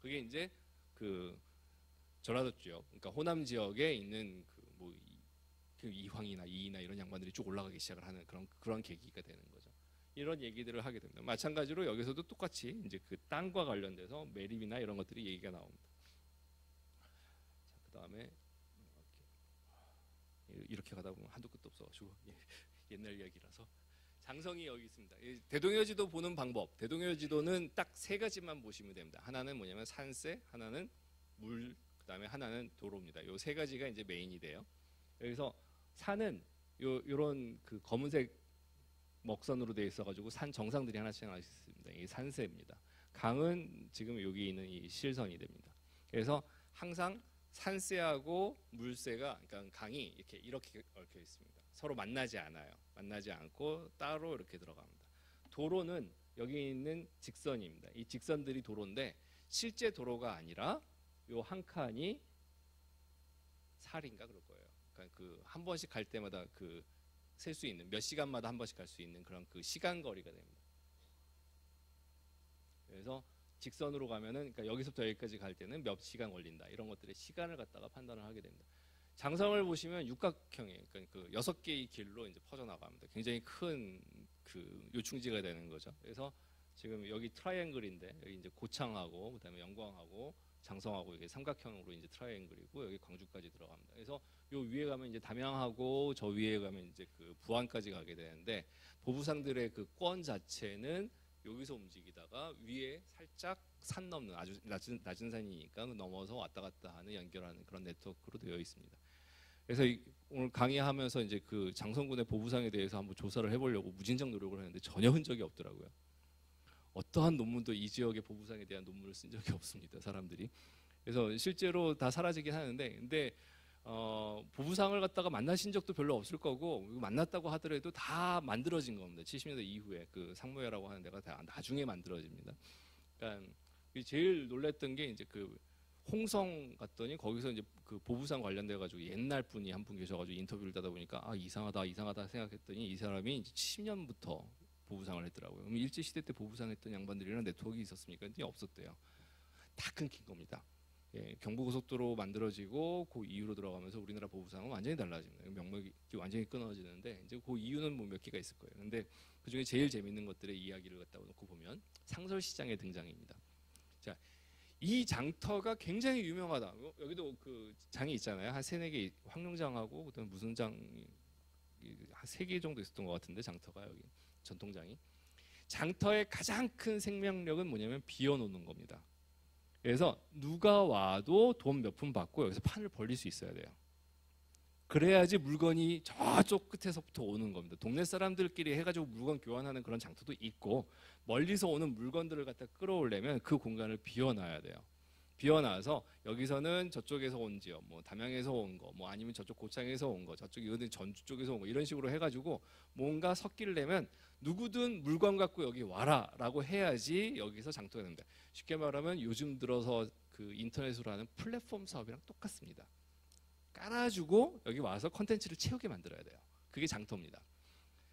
그게 이제 그 전라도 지역, 그러니까 호남 지역에 있는 그 이황이나 이이나 이런 양반들이 쭉 올라가기 시작을 하는 그런 계기가 되는 거죠. 이런 얘기들을 하게 됩니다. 마찬가지로 여기서도 똑같이 이제 그 땅과 관련돼서 매립이나 이런 것들이 얘기가 나옵니다. 자, 그다음에 이렇게 가다 보면 한도 끝도 없어가지고 옛날 이야기라서 장성이 여기 있습니다. 대동여지도 보는 방법. 대동여지도는 딱 세 가지만 보시면 됩니다. 하나는 뭐냐면 산세, 하나는 물, 그다음에 하나는 도로입니다. 요 세 가지가 이제 메인이 돼요. 여기서 산은 요런 그 검은색 먹선으로 되어 있어가지고 산 정상들이 하나씩 있습니다. 이게 산세입니다. 강은 지금 여기 있는 이 실선이 됩니다. 그래서 항상 산세하고 물세가 그러니까 강이 이렇게 얽혀 있습니다. 서로 만나지 않아요. 만나지 않고 따로 이렇게 들어갑니다. 도로는 여기 있는 직선입니다. 이 직선들이 도로인데 실제 도로가 아니라 요 한 칸이 살인가 그럴 거예요. 그러니까 그 한 번씩 갈 때마다 그 셀 수 있는 몇 시간마다 한 번씩 갈 수 있는 그런 그 시간 거리가 됩니다. 그래서 직선으로 가면은 그러니까 여기서부터 여기까지 갈 때는 몇 시간 걸린다. 이런 것들의 시간을 갖다가 판단을 하게 됩니다. 장성을 보시면 육각형이에요. 그러니까 그 6개의 길로 이제 퍼져 나갑니다. 굉장히 큰 그 요충지가 되는 거죠. 그래서 지금 여기 트라이앵글인데 여기 이제 고창하고 그다음에 영광하고 장성하고 이게 삼각형으로 이제 트라이앵글이고 여기 광주까지 들어갑니다. 그래서 요 위에 가면 이제 담양하고 저 위에 가면 이제 그 부안까지 가게 되는데 보부상들의 그 권 자체는 여기서 움직이다가 위에 살짝 산 넘는 아주 낮은 산이니까 넘어서 왔다 갔다 하는 연결하는 그런 네트워크로 되어 있습니다. 그래서 오늘 강의하면서 이제 그 장성군의 보부상에 대해서 한번 조사를 해보려고 무진장 노력을 했는데 전혀 흔적이 없더라고요. 어떠한 논문도 이 지역의 보부상에 대한 논문을 쓴 적이 없습니다. 사람들이. 그래서 실제로 다 사라지긴 하는데 근데 보부상을 갖다가 만나신 적도 별로 없을 거고 만났다고 하더라도 다 만들어진 겁니다. 70년대 이후에 그 상무회라고 하는 데가 다 나중에 만들어집니다. 그러니까 제일 놀랬던 게 이제 그 홍성 갔더니 거기서 이제 그 보부상 관련돼 가지고 옛날 분이 한 분 계셔가지고 인터뷰를 하다 보니까 아 이상하다 생각했더니 이 사람이 이제 70년부터 보부상을 했더라고요. 그럼 일제 시대 때 보부상 했던 양반들이랑 네트워크 있었습니까? 근데 없었대요. 다 끊긴 겁니다. 예, 경부고속도로 만들어지고 그 이후로 들어가면서 우리나라 보부상은 완전히 달라집니다. 명맥이 완전히 끊어지는데 이제 그 이유는 뭐 몇 개가 있을 거예요. 근데 그 중에 제일 재밌는 것들의 이야기를 갖다 놓고 보면 상설시장의 등장입니다. 자, 이 장터가 굉장히 유명하다. 여기도 그 장이 있잖아요. 한 3-4개 황룡장하고 그다음 무슨 장이 한 3개 정도 있었던 것 같은데 장터가 여기 전통장이. 장터의 가장 큰 생명력은 뭐냐면 비워놓는 겁니다. 그래서 누가 와도 돈 몇 푼 받고 여기서 판을 벌릴 수 있어야 돼요. 그래야지 물건이 저쪽 끝에서부터 오는 겁니다. 동네 사람들끼리 해가지고 물건 교환하는 그런 장터도 있고 멀리서 오는 물건들을 갖다 끌어오려면 그 공간을 비워놔야 돼요. 비워놔서 여기서는 저쪽에서 온 지역, 뭐 담양에서 온 거, 뭐 아니면 저쪽 고창에서 온 거, 저쪽 이거는 전주 쪽에서 온 거 이런 식으로 해가지고 뭔가 섞기를 내면 누구든 물건 갖고 여기 와라라고 해야지 여기서 장터가 됩니다. 쉽게 말하면 요즘 들어서 그 인터넷으로 하는 플랫폼 사업이랑 똑같습니다. 깔아주고 여기 와서 컨텐츠를 채우게 만들어야 돼요. 그게 장터입니다.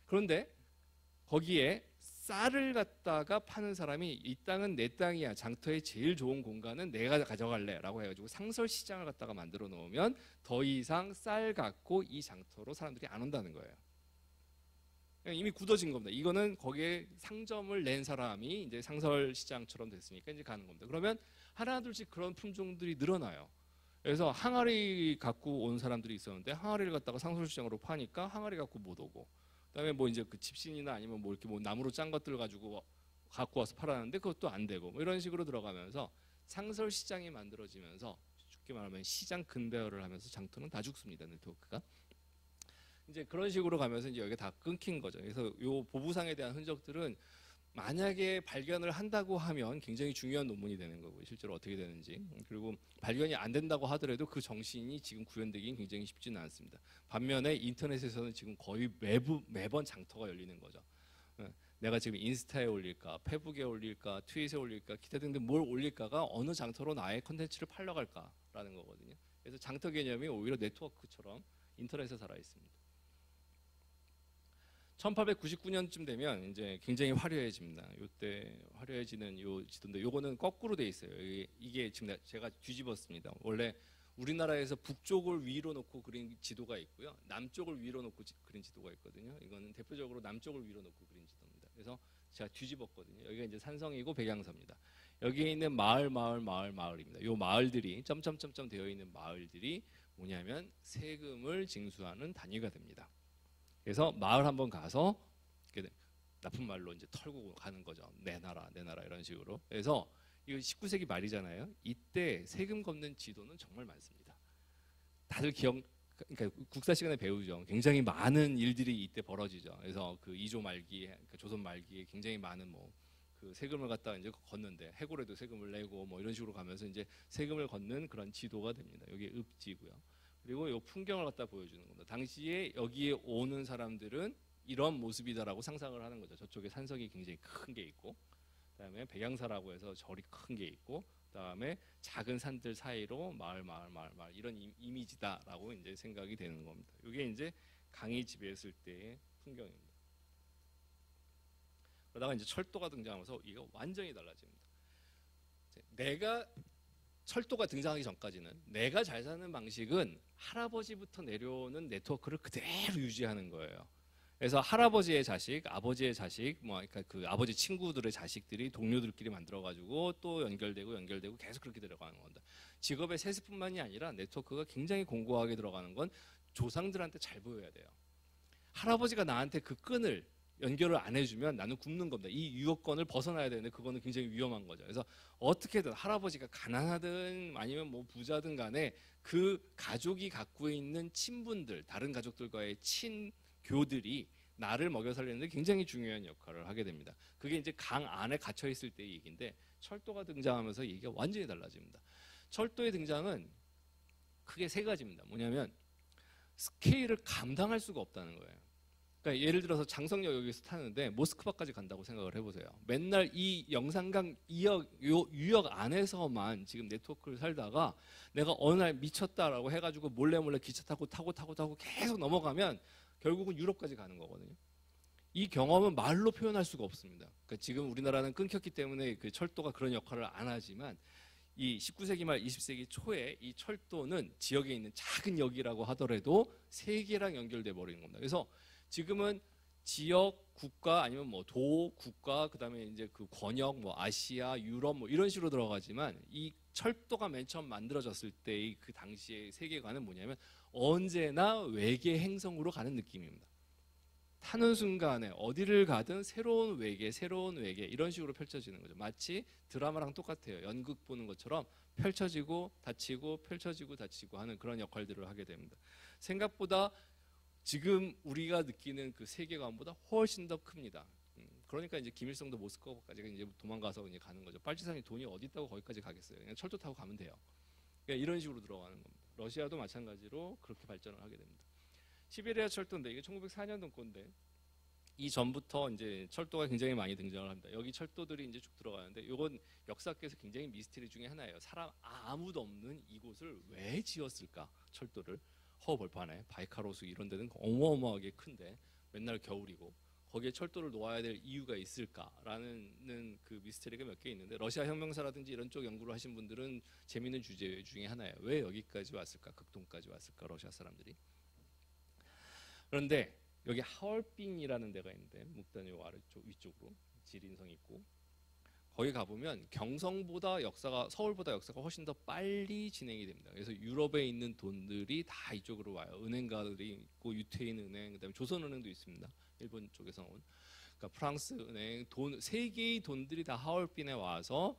그런데 거기에 쌀을 갖다가 파는 사람이 이 땅은 내 땅이야. 장터의 제일 좋은 공간은 내가 가져갈래 라고 해가지고 상설 시장을 갖다가 만들어 놓으면 더 이상 쌀 갖고 이 장터로 사람들이 안 온다는 거예요. 이미 굳어진 겁니다. 이거는 거기에 상점을 낸 사람이 이제 상설 시장처럼 됐으니까 이제 가는 겁니다. 그러면 하나둘씩 그런 품종들이 늘어나요. 그래서 항아리 갖고 온 사람들이 있었는데 항아리를 갖다가 상설 시장으로 파니까 항아리 갖고 못 오고, 그다음에 뭐 이제 그 집신이나 아니면 뭐 이렇게 뭐 나무로 짠 것들 가지고 갖고 와서 팔았는데 그것도 안 되고 뭐 이런 식으로 들어가면서 상설 시장이 만들어지면서 쉽게 말하면 시장 근대화를 하면서 장터는 다 죽습니다. 네트워크가. 이제 그런 식으로 가면서 이제 여기 다 끊긴 거죠. 그래서 요 보부상에 대한 흔적들은 만약에 발견을 한다고 하면 굉장히 중요한 논문이 되는 거고 실제로 어떻게 되는지, 그리고 발견이 안 된다고 하더라도 그 정신이 지금 구현되기는 굉장히 쉽지는 않습니다. 반면에 인터넷에서는 지금 거의 매번 장터가 열리는 거죠. 내가 지금 인스타에 올릴까, 페북에 올릴까, 트윗에 올릴까, 기타 등등 뭘 올릴까가 어느 장터로 나의 컨텐츠를 팔러 갈까라는 거거든요. 그래서 장터 개념이 오히려 네트워크처럼 인터넷에 살아 있습니다. 1899년쯤 되면 이제 굉장히 화려해집니다. 이때 화려해지는 요 지도인데 요거는 거꾸로 돼 있어요. 이게 지금 제가 뒤집었습니다. 원래 우리나라에서 북쪽을 위로 놓고 그린 지도가 있고요. 남쪽을 위로 놓고 그린 지도가 있거든요. 이거는 대표적으로 남쪽을 위로 놓고 그린 지도입니다. 그래서 제가 뒤집었거든요. 여기가 이제 산성이고 백양서입니다. 여기에 있는 마을입니다. 요 마을들이 점점점점 되어 있는 마을들이 뭐냐면 세금을 징수하는 단위가 됩니다. 그래서 마을 한번 가서 나쁜 말로 이제 털고 가는 거죠. 내놔라 이런 식으로. 그래서 이거 19세기 말이잖아요. 이때 세금 걷는 지도는 정말 많습니다. 다들 그러니까 국사 시간에 배우죠. 굉장히 많은 일들이 이때 벌어지죠. 그래서 그 이조 말기에, 그러니까 조선 말기에 굉장히 많은 뭐 그 세금을 갖다가 이제 걷는데 해골에도 세금을 내고 뭐 이런 식으로 가면서 이제 세금을 걷는 그런 지도가 됩니다. 여기 읍지고요. 그리고 이 풍경을 갖다 보여주는 겁니다. 당시에 여기에 오는 사람들은 이런 모습이다라고 상상을 하는 거죠. 저쪽에 산성이 굉장히 큰 게 있고, 그다음에 백양사라고 해서 절이 큰 게 있고, 그다음에 작은 산들 사이로 마을 이런 이미지다라고 이제 생각이 되는 겁니다. 이게 이제 강이 지배했을 때의 풍경입니다. 그러다가 이제 철도가 등장하면서 이거 완전히 달라집니다. 내가 철도가 등장하기 전까지는 내가 잘 사는 방식은 할아버지부터 내려오는 네트워크를 그대로 유지하는 거예요. 그래서 할아버지의 자식, 아버지의 자식, 뭐 그러니까 그 아버지 친구들의 자식들이 동료들끼리 만들어가지고 또 연결되고 계속 그렇게 들어가는 겁니다. 직업의 세습뿐만이 아니라 네트워크가 굉장히 공고하게 들어가는 건 조상들한테 잘 보여야 돼요. 할아버지가 나한테 그 끈을 연결을 안 해주면 나는 굶는 겁니다. 이 유효권을 벗어나야 되는데 그거는 굉장히 위험한 거죠. 그래서 어떻게든 할아버지가 가난하든 아니면 뭐 부자든 간에 그 가족이 갖고 있는 친분들, 다른 가족들과의 친교들이 나를 먹여 살리는데 굉장히 중요한 역할을 하게 됩니다. 그게 이제 강 안에 갇혀 있을 때의 얘기인데 철도가 등장하면서 얘기가 완전히 달라집니다. 철도의 등장은 크게 세 가지입니다. 뭐냐면 스케일을 감당할 수가 없다는 거예요. 그러니까 예를 들어서 장성역 여기서 타는데 모스크바까지 간다고 생각을 해보세요. 맨날 이 영산강 유역 안에서만 지금 네트워크를 살다가 내가 어느 날 미쳤다라고 해가지고 몰래 기차 타고 계속 넘어가면 결국은 유럽까지 가는 거거든요. 이 경험은 말로 표현할 수가 없습니다. 그러니까 지금 우리나라는 끊겼기 때문에 그 철도가 그런 역할을 안 하지만 이 19세기 말 20세기 초에 이 철도는 지역에 있는 작은 역이라고 하더라도 세계랑 연결돼 버리는 겁니다. 그래서 지금은 지역, 국가 아니면 뭐 도, 국가, 그다음에 이제 그 권역, 뭐 아시아, 유럽 뭐 이런 식으로 들어가지만 이 철도가 맨 처음 만들어졌을 때의 그 당시의 세계관은 뭐냐면 언제나 외계 행성으로 가는 느낌입니다. 타는 순간에 어디를 가든 새로운 외계 이런 식으로 펼쳐지는 거죠. 마치 드라마랑 똑같아요. 연극 보는 것처럼 펼쳐지고 닫히고 펼쳐지고 닫히고 하는 그런 역할들을 하게 됩니다. 생각보다 지금 우리가 느끼는 그 세계관보다 훨씬 더 큽니다. 그러니까 이제 김일성도 모스크바까지 이제 도망가서 이제 가는 거죠. 빨치산이 돈이 어디 있다고 거기까지 가겠어요. 그냥 철도 타고 가면 돼요. 그러니까 이런 식으로 들어가는 겁니다. 러시아도 마찬가지로 그렇게 발전을 하게 됩니다. 시베리아 철도인데 이게 1904년도 건데 이 전부터 이제 철도가 굉장히 많이 등장을 합니다. 여기 철도들이 이제 쭉 들어가는데 이건 역사학에서 굉장히 미스터리 중에 하나예요. 아무도 없는 이곳을 왜 지었을까? 철도를 허벌판에 바이카로스 이런 데는 어마어마하게 큰데 맨날 겨울이고 거기에 철도를 놓아야 될 이유가 있을까라는 그 미스터리가 몇 개 있는데 러시아 혁명사라든지 이런 쪽 연구를 하신 분들은 재미있는 주제 중에 하나예요. 왜 여기까지 왔을까? 극동까지 왔을까? 러시아 사람들이. 그런데 여기 하얼빈이라는 데가 있는데 묵단이 아래쪽 위쪽으로 지린성 있고 거기 가보면 경성보다 역사가 서울보다 역사가 훨씬 더 빨리 진행이 됩니다. 그래서 유럽에 있는 돈들이 다 이쪽으로 와요. 은행가들이 있고 유태인 은행, 그다음에 조선은행도 있습니다. 일본 쪽에서 온. 그러니까 프랑스 은행, 세 개의 돈들이 다 하얼빈에 와서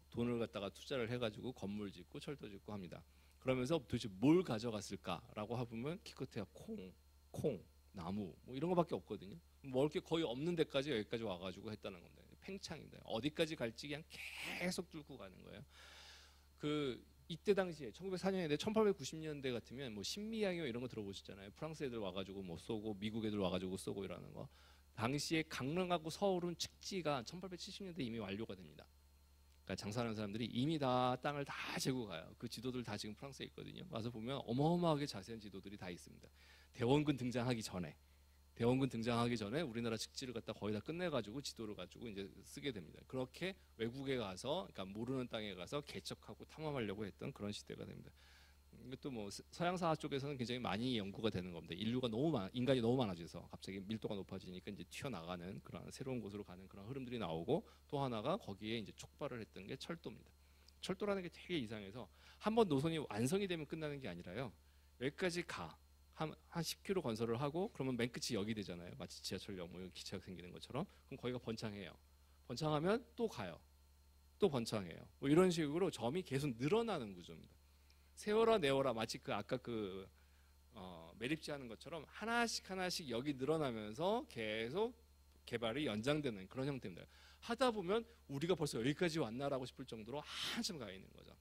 돈을 갖다가 투자를 해가지고 건물 짓고 철도 짓고 합니다. 그러면서 도대체 뭘 가져갔을까라고 해보면 기껏해야 콩, 나무 뭐 이런 거밖에 없거든요. 먹을 게 거의 없는 데까지 여기까지 와가지고 했다는 겁니다. 팽창인데 어디까지 갈지 그냥 계속 뚫고 가는 거예요. 이때 당시에 1904년인데 1890년대 같으면 뭐 신미양요 이런 거 들어보셨잖아요. 프랑스 애들 와가지고 뭐 쏘고 미국 애들 와가지고 쏘고 이러는 거. 당시에 강릉하고 서울은 축지가 1870년대 이미 완료가 됩니다. 그러니까 장사하는 사람들이 이미 다 땅을 다 재고 가요. 그 지도들 다 지금 프랑스에 있거든요. 와서 보면 어마어마하게 자세한 지도들이 다 있습니다. 대원군 등장하기 전에 우리나라 직지를 갖다 거의 다 끝내가지고 지도를 가지고 이제 쓰게 됩니다. 그렇게 외국에 가서, 그러니까 모르는 땅에 가서 개척하고 탐험하려고 했던 그런 시대가 됩니다. 이것도 뭐 서양사화 쪽에서는 굉장히 많이 연구가 되는 겁니다. 인간이 너무 많아져서 갑자기 밀도가 높아지니까 이제 튀어나가는 그런 새로운 곳으로 가는 그런 흐름들이 나오고 또 하나가 거기에 이제 촉발을 했던 게 철도입니다. 철도라는 게 되게 이상해서 한번 노선이 완성이 되면 끝나는 게 아니라요. 여기까지 한 10km 건설을 하고 그러면 맨 끝이 여기 되잖아요. 마치 지하철역 뭐 기차역 생기는 것처럼. 그럼 거기가 번창해요. 번창하면 또 가요. 또 번창해요. 뭐 이런 식으로 점이 계속 늘어나는 구조입니다. 세워라 내워라 마치 아까 매립지 하는 것처럼 하나씩 여기 늘어나면서 계속 개발이 연장되는 그런 형태입니다. 하다 보면 우리가 벌써 여기까지 왔나라고 싶을 정도로 한참 가 있는 거죠.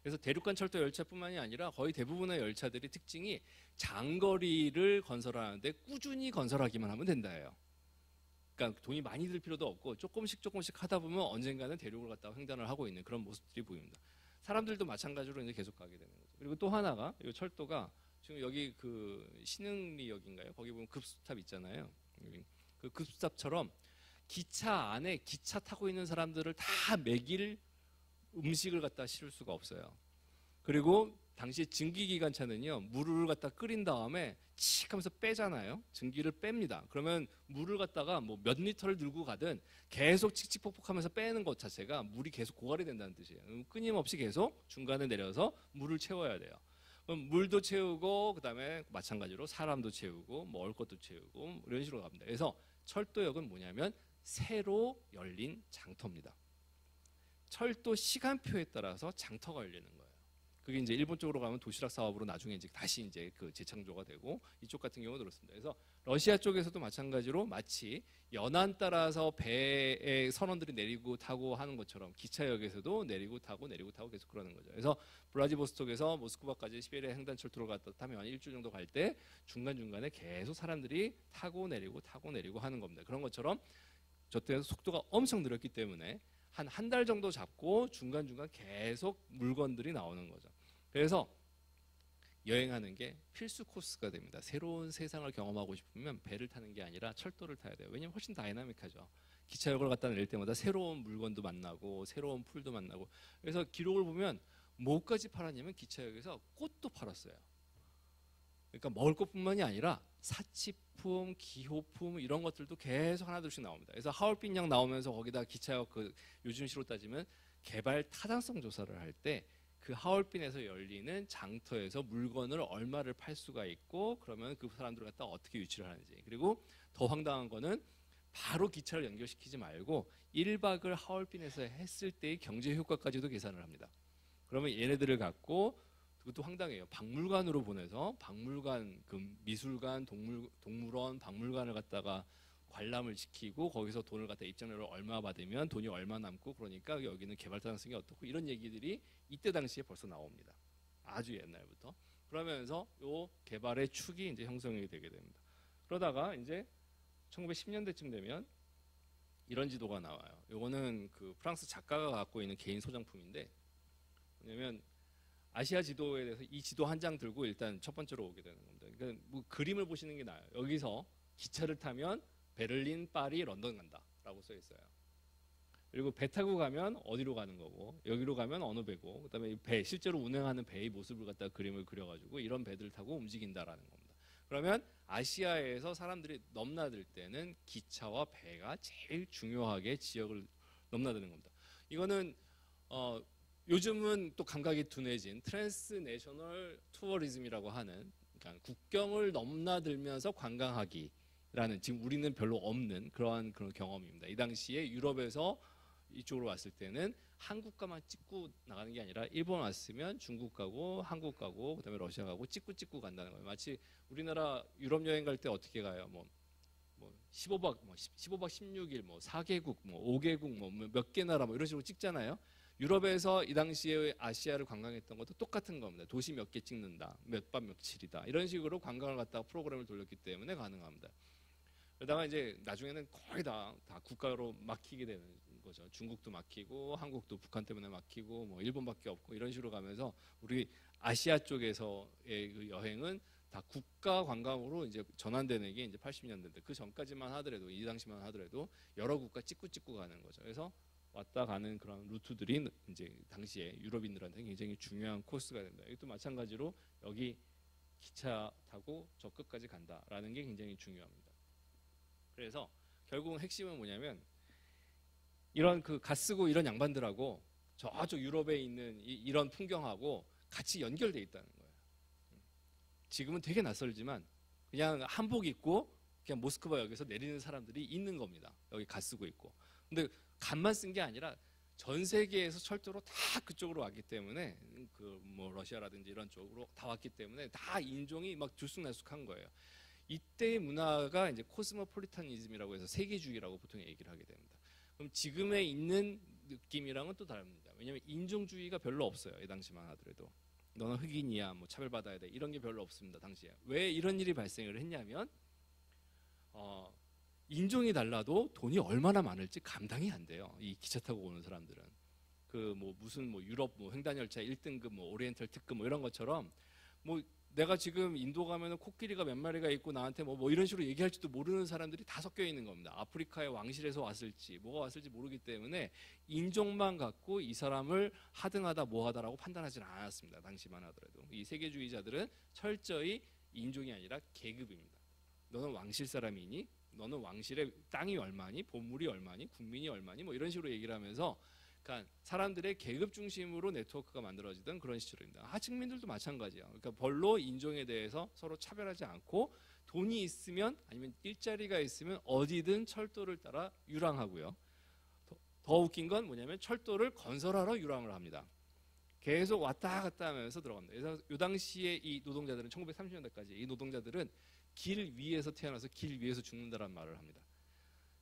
그래서 대륙간 철도 열차뿐만이 아니라 거의 대부분의 열차들이 특징이 장거리를 건설하는데 꾸준히 건설하기만 하면 된다예요. 그러니까 돈이 많이 들 필요도 없고 조금씩 하다 보면 언젠가는 대륙을 갖다가 횡단을 하고 있는 그런 모습들이 보입니다. 사람들도 마찬가지로 이제 계속 가게 되는 거죠. 그리고 또 하나가 이 철도가 지금 여기 신흥리역인가요? 거기 보면 급수탑 있잖아요. 그 급수탑처럼 기차 안에 기차 타고 있는 사람들을 다 먹일 음식을 갖다 실을 수가 없어요. 그리고 당시 증기기관차는요 물을 갖다 끓인 다음에 칙 하면서 빼잖아요. 증기를 뺍니다. 그러면 물을 갖다가 뭐 몇 리터를 들고 가든 계속 칙칙폭폭하면서 빼는 것 자체가 물이 계속 고갈이 된다는 뜻이에요. 끊임없이 계속 중간에 내려서 물을 채워야 돼요. 그럼 물도 채우고 그다음에 마찬가지로 사람도 채우고 먹을 것도 채우고 이런 식으로 갑니다. 그래서 철도역은 뭐냐면 새로 열린 장터입니다. 철도 시간표에 따라서 장터가 열리는 거예요. 그게 이제 일본 쪽으로 가면 도시락 사업으로 나중에 이제 다시 이제 재창조가 되고 이쪽 같은 경우도 그렇습니다. 그래서 러시아 쪽에서도 마찬가지로 마치 연안 따라서 배의 선원들이 내리고 타고 하는 것처럼 기차역에서도 내리고 타고 계속 그러는 거죠. 그래서 블라디보스톡에서 모스크바까지 시베리아 횡단철도를 갔다 타면 한 일주일 정도 갈 때 중간중간에 계속 사람들이 타고 내리고 하는 겁니다. 그런 것처럼 저때 속도가 엄청 늘었기 때문에 한 달 정도 잡고 중간중간 계속 물건들이 나오는 거죠. 그래서 여행하는 게 필수 코스가 됩니다. 새로운 세상을 경험하고 싶으면 배를 타는 게 아니라 철도를 타야 돼요. 왜냐면 훨씬 다이나믹하죠. 기차역을 갖다 내릴 때마다 새로운 물건도 만나고 새로운 풀도 만나고. 그래서 기록을 보면 뭐까지 팔았냐면 기차역에서 꽃도 팔았어요. 그러니까 먹을 것뿐만이 아니라 사치품, 기호품 이런 것들도 계속 하나둘씩 나옵니다. 그래서 하얼빈역 나오면서 거기다 기차역 요즘시로 따지면 개발 타당성 조사를 할 때 그 하얼빈에서 열리는 장터에서 물건을 얼마를 팔 수가 있고 그러면 그 사람들을 갖다 어떻게 유치를 하는지. 그리고 더 황당한 거는 바로 기차를 연결시키지 말고 1박을 하얼빈에서 했을 때의 경제 효과까지도 계산을 합니다. 그러면 얘네들을 갖고 그것도 황당해요. 박물관으로 보내서 박물관, 미술관, 동물원, 박물관을 갖다가 관람을 시키고 거기서 돈을 갖다 입장료를 얼마 받으면 돈이 얼마 남고 그러니까 여기는 개발 타당성이 어떻고 이런 얘기들이 이때 당시에 벌써 나옵니다. 아주 옛날부터. 그러면서 요 개발의 축이 이제 형성이 되게 됩니다. 그러다가 이제 1910년대쯤 되면 이런 지도가 나와요. 요거는 그 프랑스 작가가 갖고 있는 개인 소장품인데, 왜냐면 아시아 지도에 대해서 이 지도 한 장 들고 일단 첫 번째로 오게 되는 겁니다. 그러니까 뭐 그림을 보시는 게 나아요. 여기서 기차를 타면 베를린, 파리, 런던 간다라고 써 있어요. 그리고 배 타고 가면 어디로 가는 거고, 여기로 가면 어느 배고, 그다음에 이 배 실제로 운행하는 배의 모습을 갖다 그림을 그려가지고 이런 배들 타고 움직인다라는 겁니다. 그러면 아시아에서 사람들이 넘나들 때는 기차와 배가 제일 중요하게 지역을 넘나드는 겁니다. 이거는 요즘은 또 감각이 둔해진 트랜스내셔널 투어리즘이라고 하는, 그러니까 국경을 넘나들면서 관광하기라는, 지금 우리는 별로 없는 그런 경험입니다. 이 당시에 유럽에서 이쪽으로 왔을 때는 한국가만 찍고 나가는 게 아니라 일본 왔으면 중국 가고 한국 가고 그다음에 러시아 가고 찍고 간다는 거예요. 마치 우리나라 유럽 여행 갈 때 어떻게 가요? 뭐 15박 16일 뭐 4개국 뭐 5개국 뭐 몇 개 나라 뭐 이런 식으로 찍잖아요. 유럽에서 이 당시에 아시아를 관광했던 것도 똑같은 겁니다. 도시 몇 개 찍는다, 몇 밤 며칠이다, 이런 식으로 관광을 갖다가 프로그램을 돌렸기 때문에 가능합니다. 그러다가 이제 나중에는 거의 다 국가로 막히게 되는 거죠. 중국도 막히고 한국도 북한 때문에 막히고 뭐 일본밖에 없고 이런 식으로 가면서 우리 아시아 쪽에서의 그 여행은 다 국가 관광으로 이제 전환되는 게 이제 80년대인데, 그 전까지만 하더라도, 이 당시만 하더라도 여러 국가 찍고 가는 거죠. 그래서 왔다 가는 그런 루트들이 이제 당시에 유럽인들한테 굉장히 중요한 코스가 됩니다. 이것도 마찬가지로 여기 기차 타고 저 끝까지 간다라는 게 굉장히 중요합니다. 그래서 결국 핵심은 뭐냐면, 이런 그 갓쓰고 이런 양반들하고 저쪽 유럽에 있는 이런 풍경하고 같이 연결돼 있다는 거예요. 지금은 되게 낯설지만 그냥 한복 입고 그냥 모스크바 역에서 내리는 사람들이 있는 겁니다. 여기 갓쓰고 있고. 근데 갓만 쓴 게 아니라 전 세계에서 철도로 다 그쪽으로 왔기 때문에, 그 뭐 러시아라든지 이런 쪽으로 다 왔기 때문에 다 인종이 막 들쑥날쑥한 거예요. 이때의 문화가 이제 코스모폴리타니즘이라고 해서 세계주의라고 보통 얘기를 하게 됩니다. 그럼 지금에 있는 느낌이랑은 또 다릅니다. 왜냐하면 인종주의가 별로 없어요. 이 당시만 하더라도 너는 흑인이야, 뭐 차별받아야 돼, 이런 게 별로 없습니다. 당시에. 왜 이런 일이 발생을 했냐면, 인종이 달라도 돈이 얼마나 많을지 감당이 안 돼요. 이 기차 타고 오는 사람들은. 그 뭐 무슨 뭐 유럽 뭐 횡단열차 1등급 뭐 오리엔탈 특급 뭐 이런 것처럼, 뭐 내가 지금 인도 가면은 코끼리가 몇 마리가 있고 나한테 뭐 이런 식으로 얘기할지도 모르는 사람들이 다 섞여 있는 겁니다. 아프리카의 왕실에서 왔을지 뭐가 왔을지 모르기 때문에 인종만 갖고 이 사람을 하등하다 뭐하다라고 판단하지는 않았습니다. 당시만 하더라도. 이 세계주의자들은 철저히 인종이 아니라 계급입니다. 너는 왕실 사람이니? 너는 왕실의 땅이 얼마니? 보물이 얼마니? 국민이 얼마니? 뭐 이런 식으로 얘기를 하면서, 그러니까 사람들의 계급 중심으로 네트워크가 만들어지던 그런 시절입니다. 하층민들도 마찬가지예요. 그러니까 별로 인종에 대해서 서로 차별하지 않고, 돈이 있으면 아니면 일자리가 있으면 어디든 철도를 따라 유랑하고요. 더 웃긴 건 뭐냐면 철도를 건설하러 유랑을 합니다. 계속 왔다 갔다 하면서 들어갑니다. 그래서 이 당시에 이 노동자들은, 1930년대까지 이 노동자들은 길 위에서 태어나서 길 위에서 죽는다라는 말을 합니다.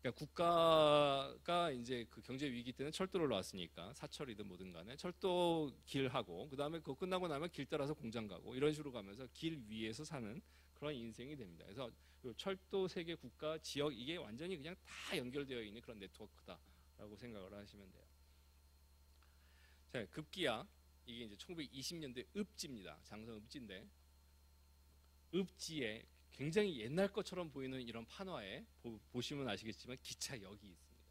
그러니까 국가가 이제 그 경제 위기 때는 철도를 놨으니까 사철이든 뭐든 간에 철도 길하고, 그 다음에 그거 끝나고 나면 길 따라서 공장 가고, 이런 식으로 가면서 길 위에서 사는 그런 인생이 됩니다. 그래서 철도 세계 국가 지역, 이게 완전히 그냥 다 연결되어 있는 그런 네트워크다라고 생각을 하시면 돼요. 자, 급기야 이게 이제 1920년대 읍지입니다. 장성 읍지인데, 읍지에 굉장히 옛날 것처럼 보이는 이런 판화에 보시면 아시겠지만 기차역이 있습니다.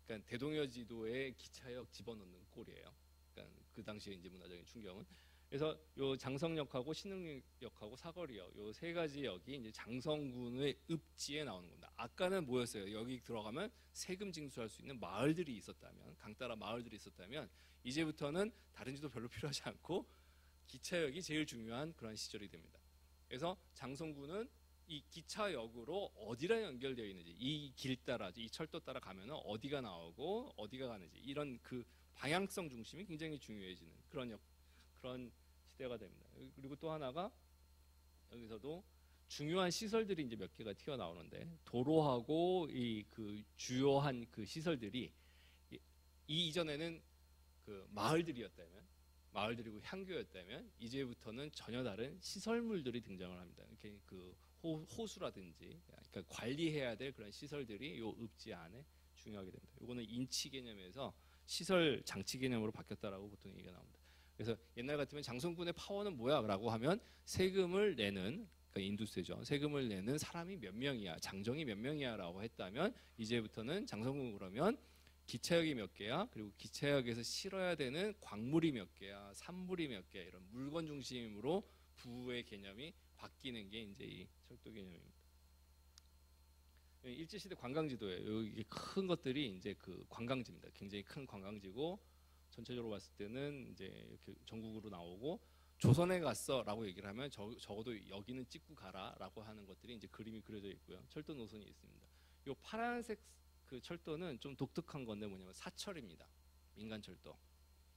그러니까 대동여지도에 기차역 집어넣는 꼴이에요. 그러니까 그 당시에 이제 문화적인 충격은. 그래서 요 장성역하고 신흥역하고 사거리역, 요 세 가지 역이 이제 장성군의 읍지에 나오는 겁니다. 아까는 뭐였어요? 여기 들어가면 세금 징수할 수 있는 마을들이 있었다면, 강 따라 마을들이 있었다면, 이제부터는 다른 지도 별로 필요하지 않고 기차역이 제일 중요한 그런 시절이 됩니다. 그래서 장성군은 이 기차역으로 어디랑 연결되어 있는지, 이 길 따라, 이 철도 따라 가면 어디가 나오고 어디가 가는지, 이런 그 방향성 중심이 굉장히 중요해지는 그런 시대가 됩니다. 그리고 또 하나가, 여기서도 중요한 시설들이 이제 몇 개가 튀어나오는데, 도로하고 이 그 주요한 그 시설들이 이 이전에는 그 마을들이었다면, 마을들이 향교였다면 이제부터는 전혀 다른 시설물들이 등장을 합니다. 이렇게 그 호수라든지 그러니까 관리해야 될 그런 시설들이 요 읍지 안에 중요하게 됩니다. 이거는 인치 개념에서 시설 장치 개념으로 바뀌었다라고 보통 얘기가 나옵니다. 그래서 옛날 같으면 장성군의 파워는 뭐야라고 하면 세금을 내는 그러니까 인두세죠. 세금을 내는 사람이 몇 명이야, 장정이 몇 명이야라고 했다면 이제부터는 장성군 그러면 기차역이 몇 개야, 그리고 기차역에서 실어야 되는 광물이 몇 개야, 산물이 몇 개야 이런 물건 중심으로 부의 개념이 바뀌는 게 이제 이 철도 개념입니다. 일제시대 관광지도예요. 여기 큰 것들이 이제 그 관광지입니다. 굉장히 큰 관광지고 전체적으로 봤을 때는 이제 이렇게 전국으로 나오고 조선에 갔어라고 얘기를 하면 적어도 여기는 찍고 가라라고 하는 것들이 이제 그림이 그려져 있고요. 철도 노선이 있습니다. 이 파란색 그 철도는 좀 독특한 건데 뭐냐면 사철입니다. 민간 철도.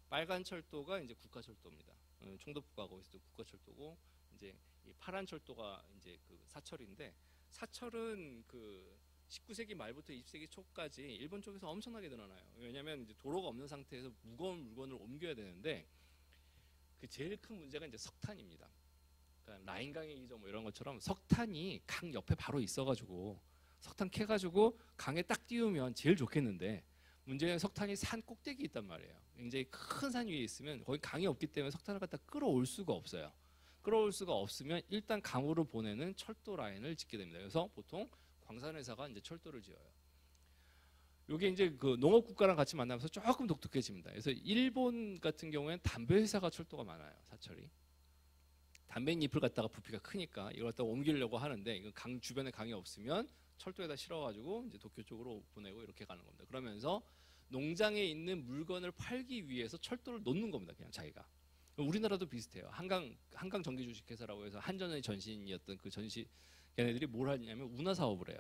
빨간 철도가 이제 국가 철도입니다. 총독부가 거기서 국가 철도고 이제 이 파란 철도가 이제 그 사철인데 사철은 그 19세기 말부터 20세기 초까지 일본 쪽에서 엄청나게 늘어나요. 왜냐하면 이제 도로가 없는 상태에서 무거운 물건을 옮겨야 되는데 그 제일 큰 문제가 이제 석탄입니다. 그러니까 라인강의 기저 뭐 이런 것처럼 석탄이 강 옆에 바로 있어가지고 석탄 캐가지고 강에 딱 띄우면 제일 좋겠는데 문제는 석탄이 산 꼭대기 있단 말이에요. 굉장히 큰 산 위에 있으면 거기 강이 없기 때문에 석탄을 갖다 끌어올 수가 없어요. 끌어올 수가 없으면 일단 강으로 보내는 철도 라인을 짓게 됩니다. 그래서 보통 광산회사가 이제 철도를 지어요. 이게 이제 그 농업 국가랑 같이 만나면서 조금 독특해집니다. 그래서 일본 같은 경우에는 담배 회사가 철도가 많아요. 사철이. 담배잎을 갖다가 부피가 크니까 이걸 갖다가 옮기려고 하는데 이건 강 주변에 강이 없으면 철도에다 실어가지고 이제 도쿄 쪽으로 보내고 이렇게 가는 겁니다. 그러면서 농장에 있는 물건을 팔기 위해서 철도를 놓는 겁니다. 그냥 자기가. 우리나라도 비슷해요. 한강 전기주식회사라고 해서 한전의 전신이었던 그 전시 걔네들이 뭘 하냐면 운하 사업을 해요.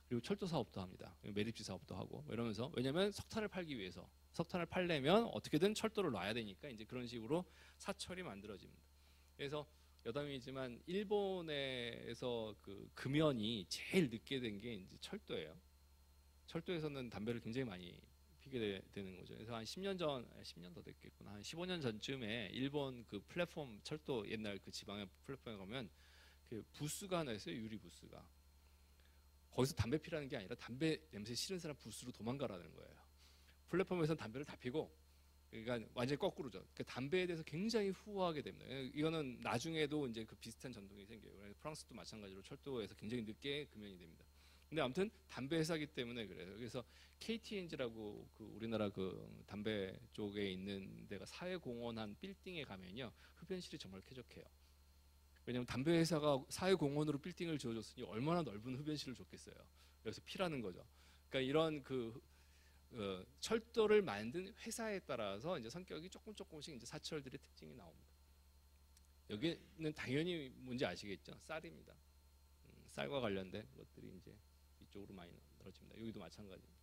그리고 철도 사업도 합니다. 매립지 사업도 하고 이러면서 왜냐하면 석탄을 팔기 위해서 석탄을 팔려면 어떻게든 철도를 놔야 되니까 이제 그런 식으로 사철이 만들어집니다. 그래서 여담이지만 일본에서 그 금연이 제일 늦게 된 게 이제 철도예요. 철도에서는 담배를 굉장히 많이 피게 되는 거죠. 그래서 한 10년 더 됐겠구나. 한 15년 전쯤에 일본 그 플랫폼 철도 옛날 그 지방의 플랫폼에 가면 그 부스가 하나 있어요. 유리 부스가. 거기서 담배 피라는 게 아니라 담배 냄새 싫은 사람 부스로 도망가라는 거예요. 플랫폼에서 담배를 다 피고 그러니까 완전히 거꾸로죠. 그러니까 담배에 대해서 굉장히 후하게 됩니다. 이거는 나중에도 이제 그 비슷한 전통이 생겨요. 프랑스도 마찬가지로 철도에서 굉장히 늦게 금연이 됩니다. 근데 아무튼 담배 회사기 때문에 그래요. 그래서 KTNG라고 그 우리나라 그 담배 쪽에 있는 데가 사회공헌 한 빌딩에 가면요 흡연실이 정말 쾌적해요. 왜냐하면 담배 회사가 사회공헌으로 빌딩을 지어줬으니 얼마나 넓은 흡연실을 줬겠어요. 그래서 피라는 거죠. 그러니까 이런 그 철도를 만든 회사에 따라서 이제 성격이 조금씩 이제 사철들의 특징이 나옵니다. 여기는 당연히 뭔지 아시겠죠? 쌀입니다. 쌀과 관련된 것들이 이제 이쪽으로 많이 늘어집니다. 여기도 마찬가지입니다.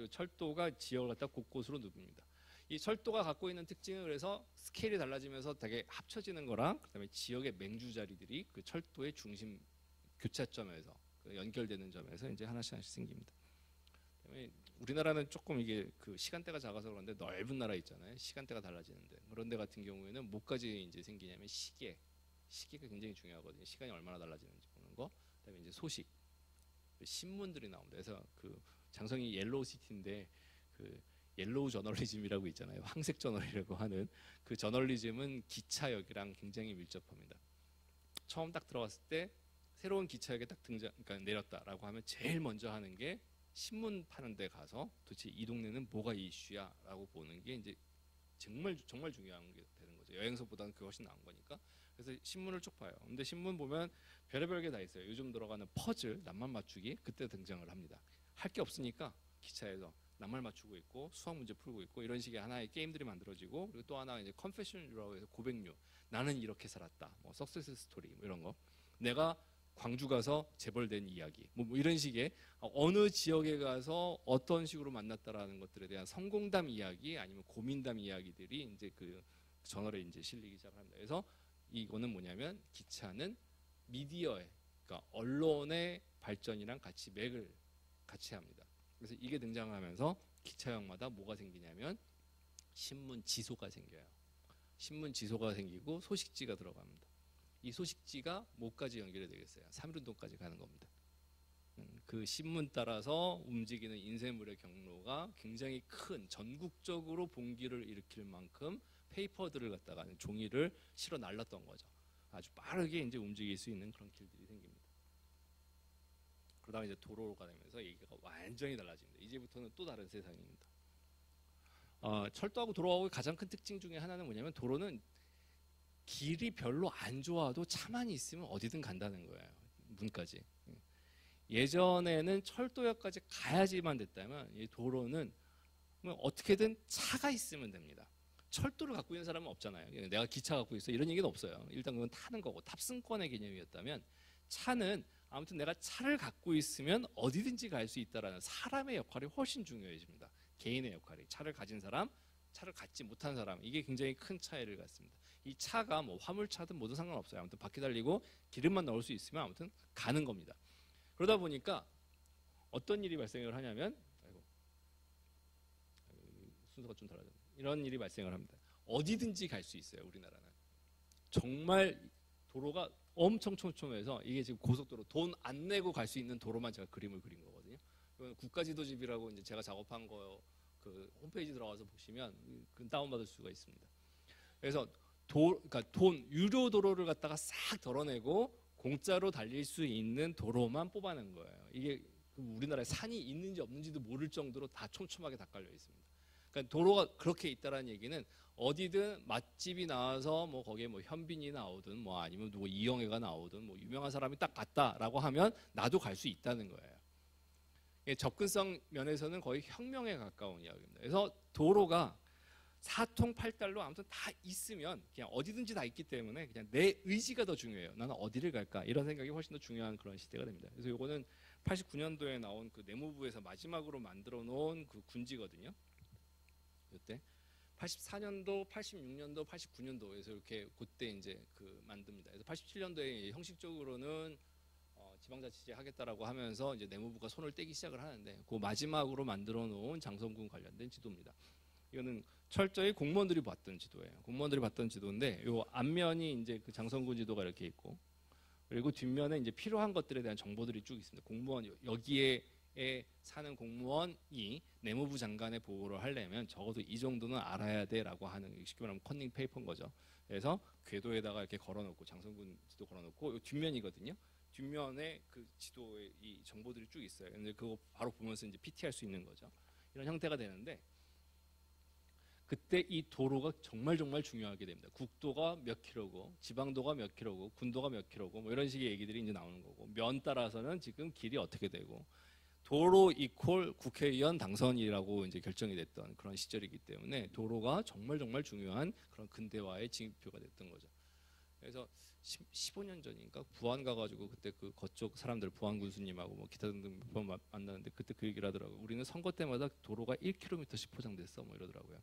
철도가 지역을 갖다 곳곳으로 누빕니다. 이 철도가 갖고 있는 특징은 그래서 스케일이 달라지면서 되게 합쳐지는 거랑 그다음에 지역의 맹주 자리들이 그 철도의 중심 교차점에서 그 연결되는 점에서 이제 하나씩 생깁니다. 우리나라는 조금 이게 그 시간대가 작아서 그런데 넓은 나라 있잖아요. 시간대가 달라지는데 그런 데 같은 경우에는 뭐까지 이제 생기냐면 시계가 굉장히 중요하거든요. 시간이 얼마나 달라지는지 보는 거. 그다음에 이제 소식, 신문들이 나옵니다. 그래서 그 장성이 옐로우 시티인데 그 옐로우 저널리즘이라고 있잖아요. 황색 저널이라고 하는 그 저널리즘은 기차역이랑 굉장히 밀접합니다. 처음 딱 들어왔을 때 새로운 기차역에 딱 그러니까 내렸다라고 하면 제일 먼저 하는 게 신문 파는 데 가서 도대체 이 동네는 뭐가 이슈야라고 보는 게 이제 정말 중요한 게 되는 거죠. 여행서보다는 그것이 나은 거니까. 그래서 신문을 쭉 봐요. 근데 신문 보면 별의별 게 다 있어요. 요즘 들어가는 퍼즐, 낱말 맞추기 그때 등장을 합니다. 할 게 없으니까 기차에서 낱말 맞추고 있고 수학 문제 풀고 있고 이런 식의 하나의 게임들이 만들어지고 그리고 또 하나 이제 컨페션이라고 해서 고백류. 나는 이렇게 살았다. 뭐 석세스 스토리 뭐 이런 거. 내가 광주 가서 재벌된 이야기 뭐 이런 식의 어느 지역에 가서 어떤 식으로 만났다라는 것들에 대한 성공담 이야기 아니면 고민담 이야기들이 이제 그 저널에 이제 실리기 시작합니다. 그래서 이거는 뭐냐면 기차는 미디어의 그러니까 언론의 발전이랑 같이 맥을 같이 합니다. 그래서 이게 등장하면서 기차역마다 뭐가 생기냐면 신문 지소가 생겨요. 신문 지소가 생기고 소식지가 들어갑니다. 이 소식지가 뭐까지 연결이 되겠어요? 3.1운동까지 가는 겁니다. 그 신문 따라서 움직이는 인쇄물의 경로가 굉장히 큰 전국적으로 봉기를 일으킬 만큼 페이퍼들을 갖다가 종이를 실어 날랐던 거죠. 아주 빠르게 이제 움직일 수 있는 그런 길들이 생깁니다. 그러다가 이제 도로가 되면서 얘기가 완전히 달라집니다. 이제부터는 또 다른 세상입니다. 철도하고 도로하고 가장 큰 특징 중에 하나는 뭐냐면 도로는 길이 별로 안 좋아도 차만 있으면 어디든 간다는 거예요. 문까지. 예전에는 철도역까지 가야지만 됐다면 이 도로는 어떻게든 차가 있으면 됩니다. 철도를 갖고 있는 사람은 없잖아요. 내가 기차 갖고 있어 이런 얘기는 없어요. 일단 그건 타는 거고 탑승권의 개념이었다면 차는 아무튼 내가 차를 갖고 있으면 어디든지 갈 수 있다라는 사람의 역할이 훨씬 중요해집니다. 개인의 역할이 차를 가진 사람, 차를 갖지 못한 사람 이게 굉장히 큰 차이를 갖습니다. 이 차가 뭐 화물차든 뭐든 상관없어요. 아무튼 바퀴 달리고 기름만 넣을 수 있으면 아무튼 가는 겁니다. 그러다 보니까 어떤 일이 발생을 하냐면 순서가 좀 달라졌네. 이런 일이 발생을 합니다. 어디든지 갈 수 있어요. 우리나라는 정말 도로가 엄청 촘촘해서 이게 지금 고속도로 돈 안 내고 갈 수 있는 도로만 제가 그림을 그린 거거든요. 이건 국가지도집이라고 이제 제가 작업한 거 그 홈페이지 들어가서 보시면 그 다운받을 수가 있습니다. 그래서 그러니까 유료 도로를 갖다가 싹 덜어내고 공짜로 달릴 수 있는 도로만 뽑아낸 거예요. 이게 우리나라에 산이 있는지 없는지도 모를 정도로 다 촘촘하게 다 깔려 있습니다. 그러니까 도로가 그렇게 있다라는 얘기는 어디든 맛집이 나와서 뭐 거기에 뭐 현빈이 나오든 뭐 아니면 뭐 이영애가 나오든 뭐 유명한 사람이 딱 갔다라고 하면 나도 갈 수 있다는 거예요. 접근성 면에서는 거의 혁명에 가까운 이야기입니다. 그래서 도로가 사통팔달로 아무튼 다 있으면 그냥 어디든지 다 있기 때문에 그냥 내 의지가 더 중요해요. 나는 어디를 갈까 이런 생각이 훨씬 더 중요한 그런 시대가 됩니다. 그래서 이거는 89년도에 나온 그 내무부에서 마지막으로 만들어 놓은 그 군지거든요. 이때 84년도, 86년도, 89년도에서 이렇게 그때 이제 그 만듭니다. 그래서 87년도에 형식적으로는 지방자치제 하겠다라고 하면서 이제 내무부가 손을 떼기 시작을 하는데 그 마지막으로 만들어 놓은 장성군 관련된 지도입니다. 이거는 철저히 공무원들이 봤던 지도예요. 공무원들이 봤던 지도인데 요 앞면이 이제 그 장성군 지도가 이렇게 있고 그리고 뒷면에 이제 필요한 것들에 대한 정보들이 쭉 있습니다. 공무원 여기에 사는 공무원이 내무부 장관의 보고를 하려면 적어도 이 정도는 알아야 돼라고 하는 쉽게 말하면 컨닝 페이퍼인 거죠. 그래서 궤도에다가 이렇게 걸어놓고 장성군 지도 걸어놓고 요 뒷면이거든요. 뒷면에 그 지도의 이 정보들이 쭉 있어요. 근데 그거 바로 보면서 이제 PT할 수 있는 거죠. 이런 형태가 되는데 그때 이 도로가 정말 중요하게 됩니다. 국도가 몇 킬로고 지방도가 몇 킬로고 군도가 몇 킬로고 뭐 이런 식의 얘기들이 이제 나오는 거고 면 따라서는 지금 길이 어떻게 되고 도로 이퀄 국회의원 당선이라고 이제 결정이 됐던 그런 시절이기 때문에 도로가 정말 중요한 그런 근대화의 징표가 됐던 거죠. 그래서 15년 전인가 부안 가가지고 그때 그 그쪽 사람들 부안 군수님하고 뭐 기타 등등 몇 번 만났는데 그때 그 얘기를 하더라고요. 우리는 선거 때마다 도로가 1km씩 포장됐어 뭐 이러더라고요.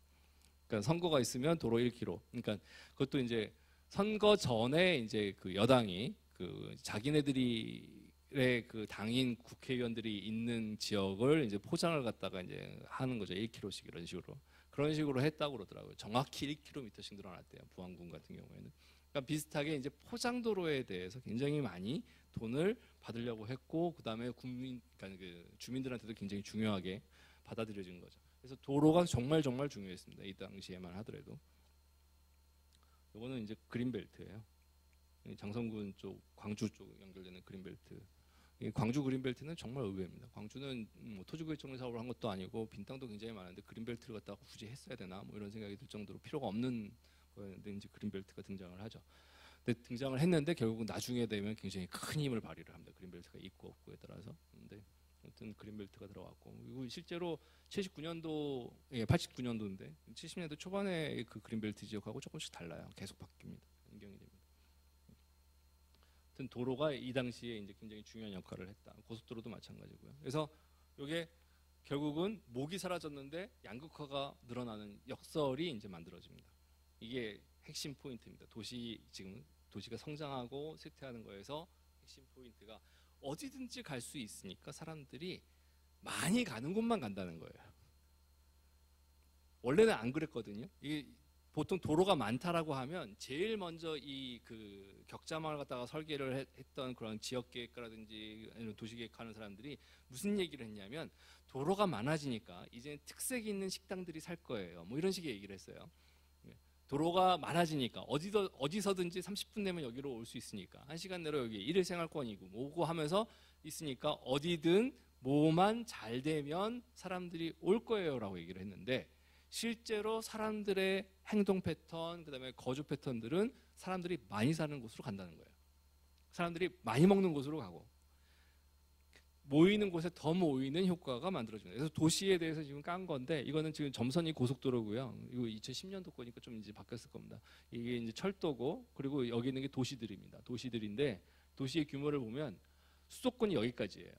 그러니까 선거가 있으면 도로 1km. 그러니까 그것도 이제 선거 전에 이제 그 여당이 그 자기네들의 그 당인 국회의원들이 있는 지역을 이제 포장을 갖다가 이제 하는 거죠. 1km씩 이런 식으로. 그런 식으로 했다고 그러더라고요. 정확히 1km씩 늘어났대요. 부안군 같은 경우에는. 그러니까 비슷하게 이제 포장도로에 대해서 굉장히 많이 돈을 받으려고 했고 그다음에 그러니까 그 주민들한테도 굉장히 중요하게 받아들여진 거죠. 그래서 도로가 정말 중요했습니다. 이 당시에만 하더라도. 이거는 이제 그린벨트예요. 장성군 쪽, 광주 쪽 연결되는 그린벨트. 광주 그린벨트는 정말 의외입니다. 광주는 뭐 토지구역정리 사업을 한 것도 아니고 빈 땅도 굉장히 많은데 그린벨트를 갖다가 굳이 했어야 되나 뭐 이런 생각이 들 정도로 필요가 없는 거였는데 이제 그린벨트가 등장을 하죠. 근데 등장을 했는데 결국 나중에 되면 굉장히 큰 힘을 발휘를 합니다. 그린벨트가 있고 없고에 따라서. 근데 아무튼 그린벨트가 들어갔고 그리고 실제로 79년도, 89년도인데 70년대 초반에 그 그린벨트 지역하고 조금씩 달라요. 계속 바뀝니다. 변경이 됩니다. 아무튼 도로가 이 당시에 이제 굉장히 중요한 역할을 했다. 고속도로도 마찬가지고요. 그래서 이게 결국은 목이 사라졌는데 양극화가 늘어나는 역설이 이제 만들어집니다. 이게 핵심 포인트입니다. 지금 도시가 성장하고 쇠퇴하는 거에서 핵심 포인트가 어디든지 갈 수 있으니까 사람들이 많이 가는 곳만 간다는 거예요. 원래는 안 그랬거든요. 이게 보통 도로가 많다라고 하면 제일 먼저 이 그 격자마을 갖다가 설계를 했던 그런 지역계획가라든지 아니면 도시계획하는 사람들이 무슨 얘기를 했냐면 도로가 많아지니까 이제 특색 있는 식당들이 살 거예요. 뭐 이런 식의 얘기를 했어요. 도로가 많아지니까 어디서든지 30분 내면 여기로 올 수 있으니까 1시간 내로 여기 일일 생활권이고 뭐고 하면서 있으니까 어디든 뭐만 잘 되면 사람들이 올 거예요라고 얘기를 했는데 실제로 사람들의 행동 패턴 그다음에 거주 패턴들은 사람들이 많이 사는 곳으로 간다는 거예요. 사람들이 많이 먹는 곳으로 가고 모이는 곳에 더 모이는 효과가 만들어집니다. 그래서 도시에 대해서 지금 깐 건데 이거는 지금 점선이 고속도로고요. 이거 2010년도 거니까 좀 이제 바뀌었을 겁니다. 이게 이제 철도고 그리고 여기 있는 게 도시들입니다. 도시들인데 도시의 규모를 보면 수도권이 여기까지예요.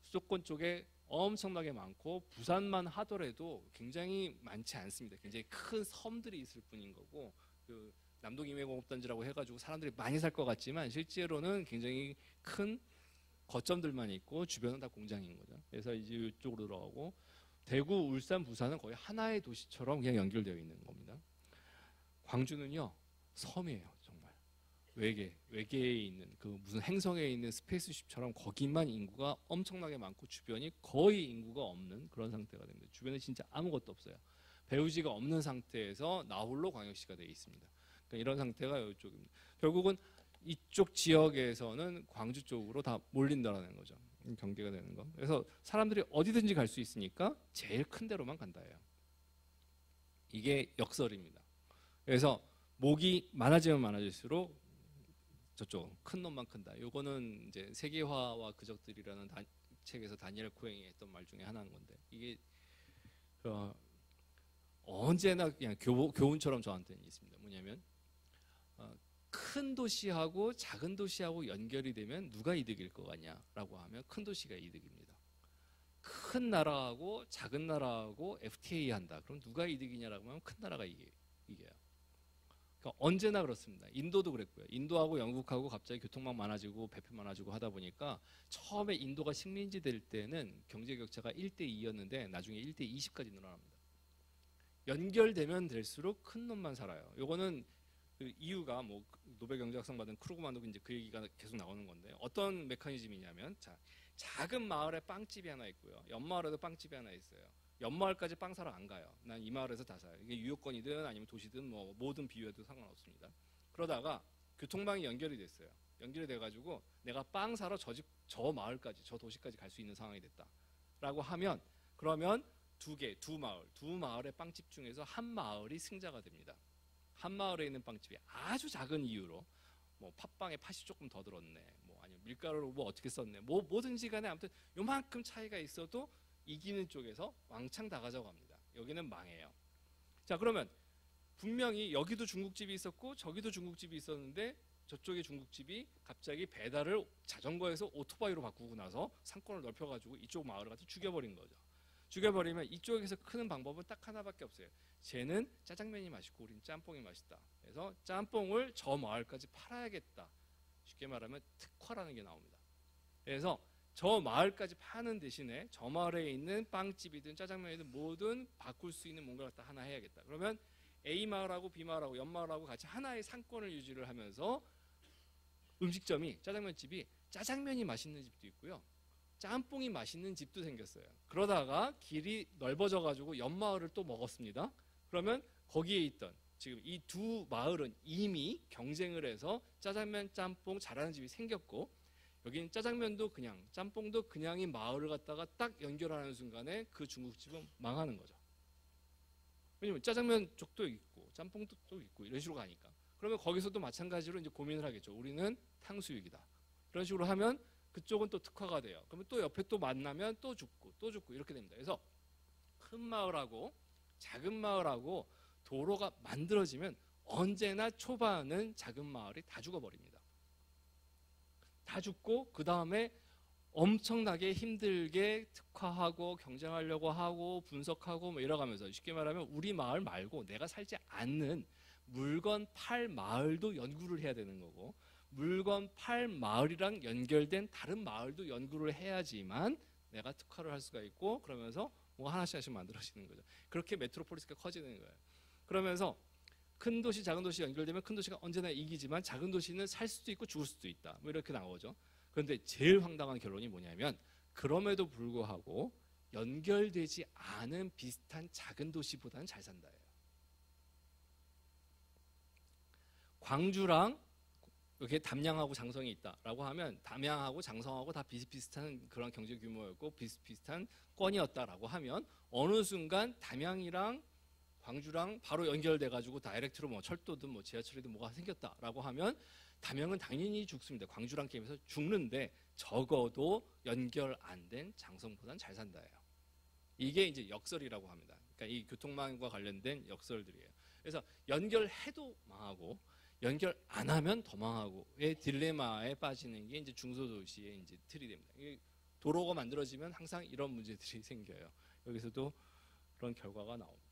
수도권 쪽에 엄청나게 많고 부산만 하더라도 굉장히 많지 않습니다. 굉장히 큰 섬들이 있을 뿐인 거고 그 남동임해공업단지라고 해가지고 사람들이 많이 살 것 같지만 실제로는 굉장히 큰 거점들만 있고 주변은 다 공장인 거죠. 그래서 이제 이쪽으로 들어가고 대구, 울산, 부산은 거의 하나의 도시처럼 그냥 연결되어 있는 겁니다. 광주는요 섬이에요. 정말 외계에 있는 그 무슨 행성에 있는 스페이스쉽처럼 거기만 인구가 엄청나게 많고 주변이 거의 인구가 없는 그런 상태가 됩니다. 주변에 진짜 아무것도 없어요. 배후지가 없는 상태에서 나홀로 광역시가 되어 있습니다. 그러니까 이런 상태가 이쪽입니다. 결국은 이쪽 지역에서는 광주 쪽으로 다 몰린다라는 거죠. 경계가 되는 거. 그래서 사람들이 어디든지 갈 수 있으니까 제일 큰 데로만 간다예요. 이게 역설입니다. 그래서 목이 많아지면 많아질수록 저쪽 큰 놈만 큰다. 요거는 이제 세계화와 그적들이라는 책에서 다니엘 코행이 했던 말 중에 하나인 건데 이게 언제나 그냥 교훈처럼 저한테는 있습니다. 뭐냐면 큰 도시하고 작은 도시하고 연결이 되면 누가 이득일 것 같냐라고 하면 큰 도시가 이득입니다. 큰 나라하고 작은 나라하고 FTA 한다. 그럼 누가 이득이냐라고 하면 큰 나라가 이겨요. 그러니까 언제나 그렇습니다. 인도도 그랬고요. 인도하고 영국하고 갑자기 교통망 많아지고 배표 많아지고 하다 보니까 처음에 인도가 식민지 될 때는 경제 격차가 1대2였는데 나중에 1대20까지 늘어납니다. 연결되면 될수록 큰 놈만 살아요. 요거는 그 이유가 뭐 노벨 경제학상 받은 크루그만도 이제 그 얘기가 계속 나오는 건데 어떤 메커니즘이냐면 자, 작은 마을에 빵집이 하나 있고요. 옆마을에도 빵집이 하나 있어요. 옆마을까지 빵 사러 안 가요. 난 이 마을에서 다 사요. 이게 유효권이든 아니면 도시든 뭐 모든 비유해도 상관없습니다. 그러다가 교통망이 연결이 됐어요. 연결이 돼가지고 내가 빵 사러 저 마을까지 저 도시까지 갈 수 있는 상황이 됐다라고 하면 그러면 두 마을의 빵집 중에서 한 마을이 승자가 됩니다. 한 마을에 있는 빵집이 아주 작은 이유로 뭐 팥빵에 팥이 조금 더 들었네, 뭐 아니면 밀가루를 뭐 어떻게 썼네, 뭐 뭐든지 간에 아무튼 요만큼 차이가 있어도 이기는 쪽에서 왕창 다 가져갑니다. 여기는 망해요. 자 그러면 분명히 여기도 중국집이 있었고 저기도 중국집이 있었는데 저쪽의 중국집이 갑자기 배달을 자전거에서 오토바이로 바꾸고 나서 상권을 넓혀가지고 이쪽 마을을 갖다 죽여버린 거죠. 죽여버리면 이쪽에서 크는 방법은 딱 하나밖에 없어요. 쟤는 짜장면이 맛있고 우린 짬뽕이 맛있다. 그래서 짬뽕을 저 마을까지 팔아야겠다. 쉽게 말하면 특화라는 게 나옵니다. 그래서 저 마을까지 파는 대신에 저 마을에 있는 빵집이든 짜장면이든 뭐든 바꿀 수 있는 뭔가를 갖다 하나 해야겠다. 그러면 A 마을하고 B 마을하고 옆 마을하고 같이 하나의 상권을 유지를 하면서 음식점이 짜장면집이 짜장면이 맛있는 집도 있고요. 짬뽕이 맛있는 집도 생겼어요. 그러다가 길이 넓어져 가지고 옆 마을을 또 먹었습니다. 그러면 거기에 있던 지금 이 두 마을은 이미 경쟁을 해서 짜장면, 짬뽕 잘하는 집이 생겼고 여기는 짜장면도 그냥, 짬뽕도 그냥인 마을을 갖다가 딱 연결하는 순간에 그 중국집은 망하는 거죠. 왜냐면 짜장면 쪽도 있고 짬뽕 쪽도 있고 이런 식으로 가니까. 그러면 거기서도 마찬가지로 이제 고민을 하겠죠. 우리는 탕수육이다. 이런 식으로 하면 그쪽은 또 특화가 돼요. 그러면 또 옆에 또 만나면 또 죽고 이렇게 됩니다. 그래서 큰 마을하고 작은 마을하고 도로가 만들어지면 언제나 초반은 작은 마을이 다 죽어버립니다. 다 죽고 그 다음에 엄청나게 힘들게 특화하고 경쟁하려고 하고 분석하고 뭐 이러가면서 쉽게 말하면 우리 마을 말고 내가 살지 않는 물건 팔 마을도 연구를 해야 되는 거고 물건 팔 마을이랑 연결된 다른 마을도 연구를 해야지만 내가 특화를 할 수가 있고 그러면서 뭐 하나씩 만들어지는 거죠. 그렇게 메트로폴리스가 커지는 거예요. 그러면서 큰 도시, 작은 도시 연결되면 큰 도시가 언제나 이기지만 작은 도시는 살 수도 있고 죽을 수도 있다. 뭐 이렇게 나오죠. 그런데 제일 황당한 결론이 뭐냐면 그럼에도 불구하고 연결되지 않은 비슷한 작은 도시보다는 잘 산다예요. 광주랑 이렇게 담양하고 장성이 있다라고 하면 담양하고 장성하고 다 비슷비슷한 그런 경제 규모였고 비슷비슷한 건이었다라고 하면 어느 순간 담양이랑 광주랑 바로 연결돼가지고 다이렉트로 뭐 철도든 뭐 지하철이든 뭐가 생겼다라고 하면 담양은 당연히 죽습니다. 광주랑 게임에서 죽는데 적어도 연결 안 된 장성보다는 잘 산다예요. 이게 이제 역설이라고 합니다. 그러니까 이 교통망과 관련된 역설들이에요. 그래서 연결해도 망하고 연결 안 하면 더 망하고의 딜레마에 빠지는 게 이제 중소도시의 이제 틀이 됩니다. 도로가 만들어지면 항상 이런 문제들이 생겨요. 여기서도 그런 결과가 나옵니다.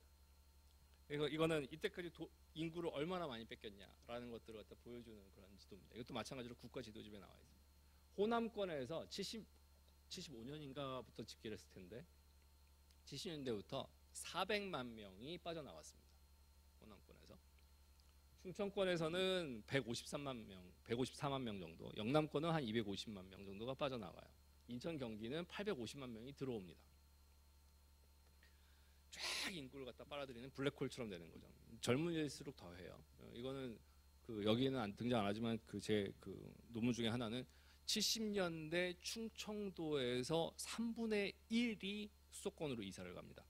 이거는 이때까지 인구를 얼마나 많이 뺏겼냐라는 것들을 갖다 보여주는 그런 지도입니다. 이것도 마찬가지로 국가 지도집에 나와 있습니다. 호남권에서 75년인가부터 집계를 했을 텐데 70년대부터 400만 명이 빠져나왔습니다. 호남권에서. 충청권에서는 153만 명 정도, 영남권은 한 250만 명 정도가 빠져나와요. 인천, 경기는 850만 명이 들어옵니다. 쫙 인구를 갖다 빨아들이는 블랙홀처럼 되는 거죠. 젊은이일수록 더해요. 이거는 여기에는 등장 안 하지만 제 논문 중에 하나는 70년대 충청도에서 3분의 1이 수도권으로 이사를 갑니다.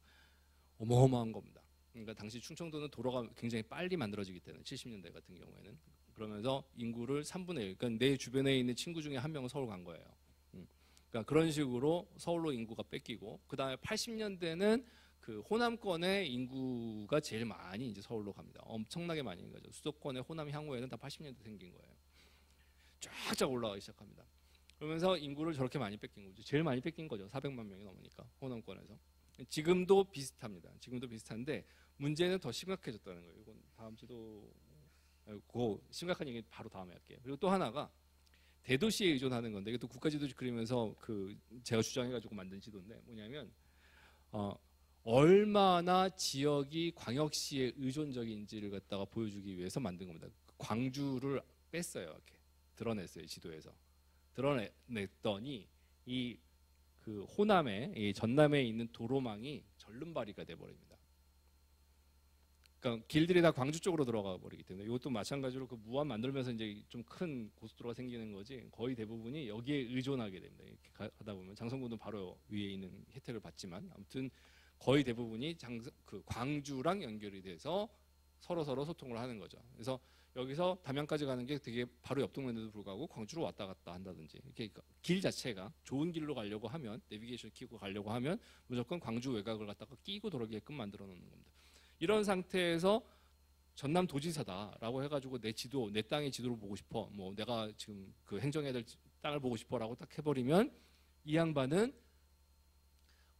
어마어마한 겁니다. 그러니까 당시 충청도는 도로가 굉장히 빨리 만들어지기 때문에 70년대 같은 경우에는 그러면서 인구를 3분의 1, 그러니까 내 주변에 있는 친구 중에 한 명은 서울 간 거예요. 그러니까 그런 식으로 서울로 인구가 뺏기고 그 다음에 80년대는 그 호남권의 인구가 제일 많이 이제 서울로 갑니다. 엄청나게 많이 인 거죠. 수도권의 호남 향후에는 다 80년대 생긴 거예요. 쫙쫙 올라가기 시작합니다. 그러면서 인구를 저렇게 많이 뺏긴 거죠. 제일 많이 뺏긴 거죠. 400만 명이 넘으니까 호남권에서. 지금도 비슷합니다. 지금도 비슷한데 문제는 더 심각해졌다는 거예요. 이건 다음 지도 그 심각한 얘기 바로 다음에 할게요. 그리고 또 하나가 대도시에 의존하는 건데 이게 또 국가지도집 그리면서 제가 주장해가지고 만든 지도인데 뭐냐면 얼마나 지역이 광역시에 의존적인지를 갖다가 보여주기 위해서 만든 겁니다. 광주를 뺐어요. 이렇게 드러냈어요. 지도에서 드러냈더니 호남에 이 전남에 있는 도로망이 절름발이가 돼버립니다. 그러니까 길들이 다 광주 쪽으로 들어가 버리기 때문에 이것도 마찬가지로 무안 만들면서 이제 좀 큰 고속도로가 생기는 거지 거의 대부분이 여기에 의존하게 됩니다. 이렇게 가다 보면 장성군도 바로 위에 있는 혜택을 받지만 아무튼 거의 대부분이 광주랑 연결이 돼서 서로 소통을 하는 거죠. 그래서 여기서 담양까지 가는 게 되게 바로 옆 동네인데도 불구하고 광주로 왔다 갔다 한다든지 이렇게 길 자체가 좋은 길로 가려고 하면 내비게이션 키고 가려고 하면 무조건 광주 외곽을 갖다가 끼고 돌아가게끔 만들어 놓는 겁니다. 이런 상태에서 전남 도지사다라고 해가지고 내 땅의 지도를 보고 싶어, 뭐 내가 지금 행정해야 될 땅을 보고 싶어라고 딱 해버리면 이 양반은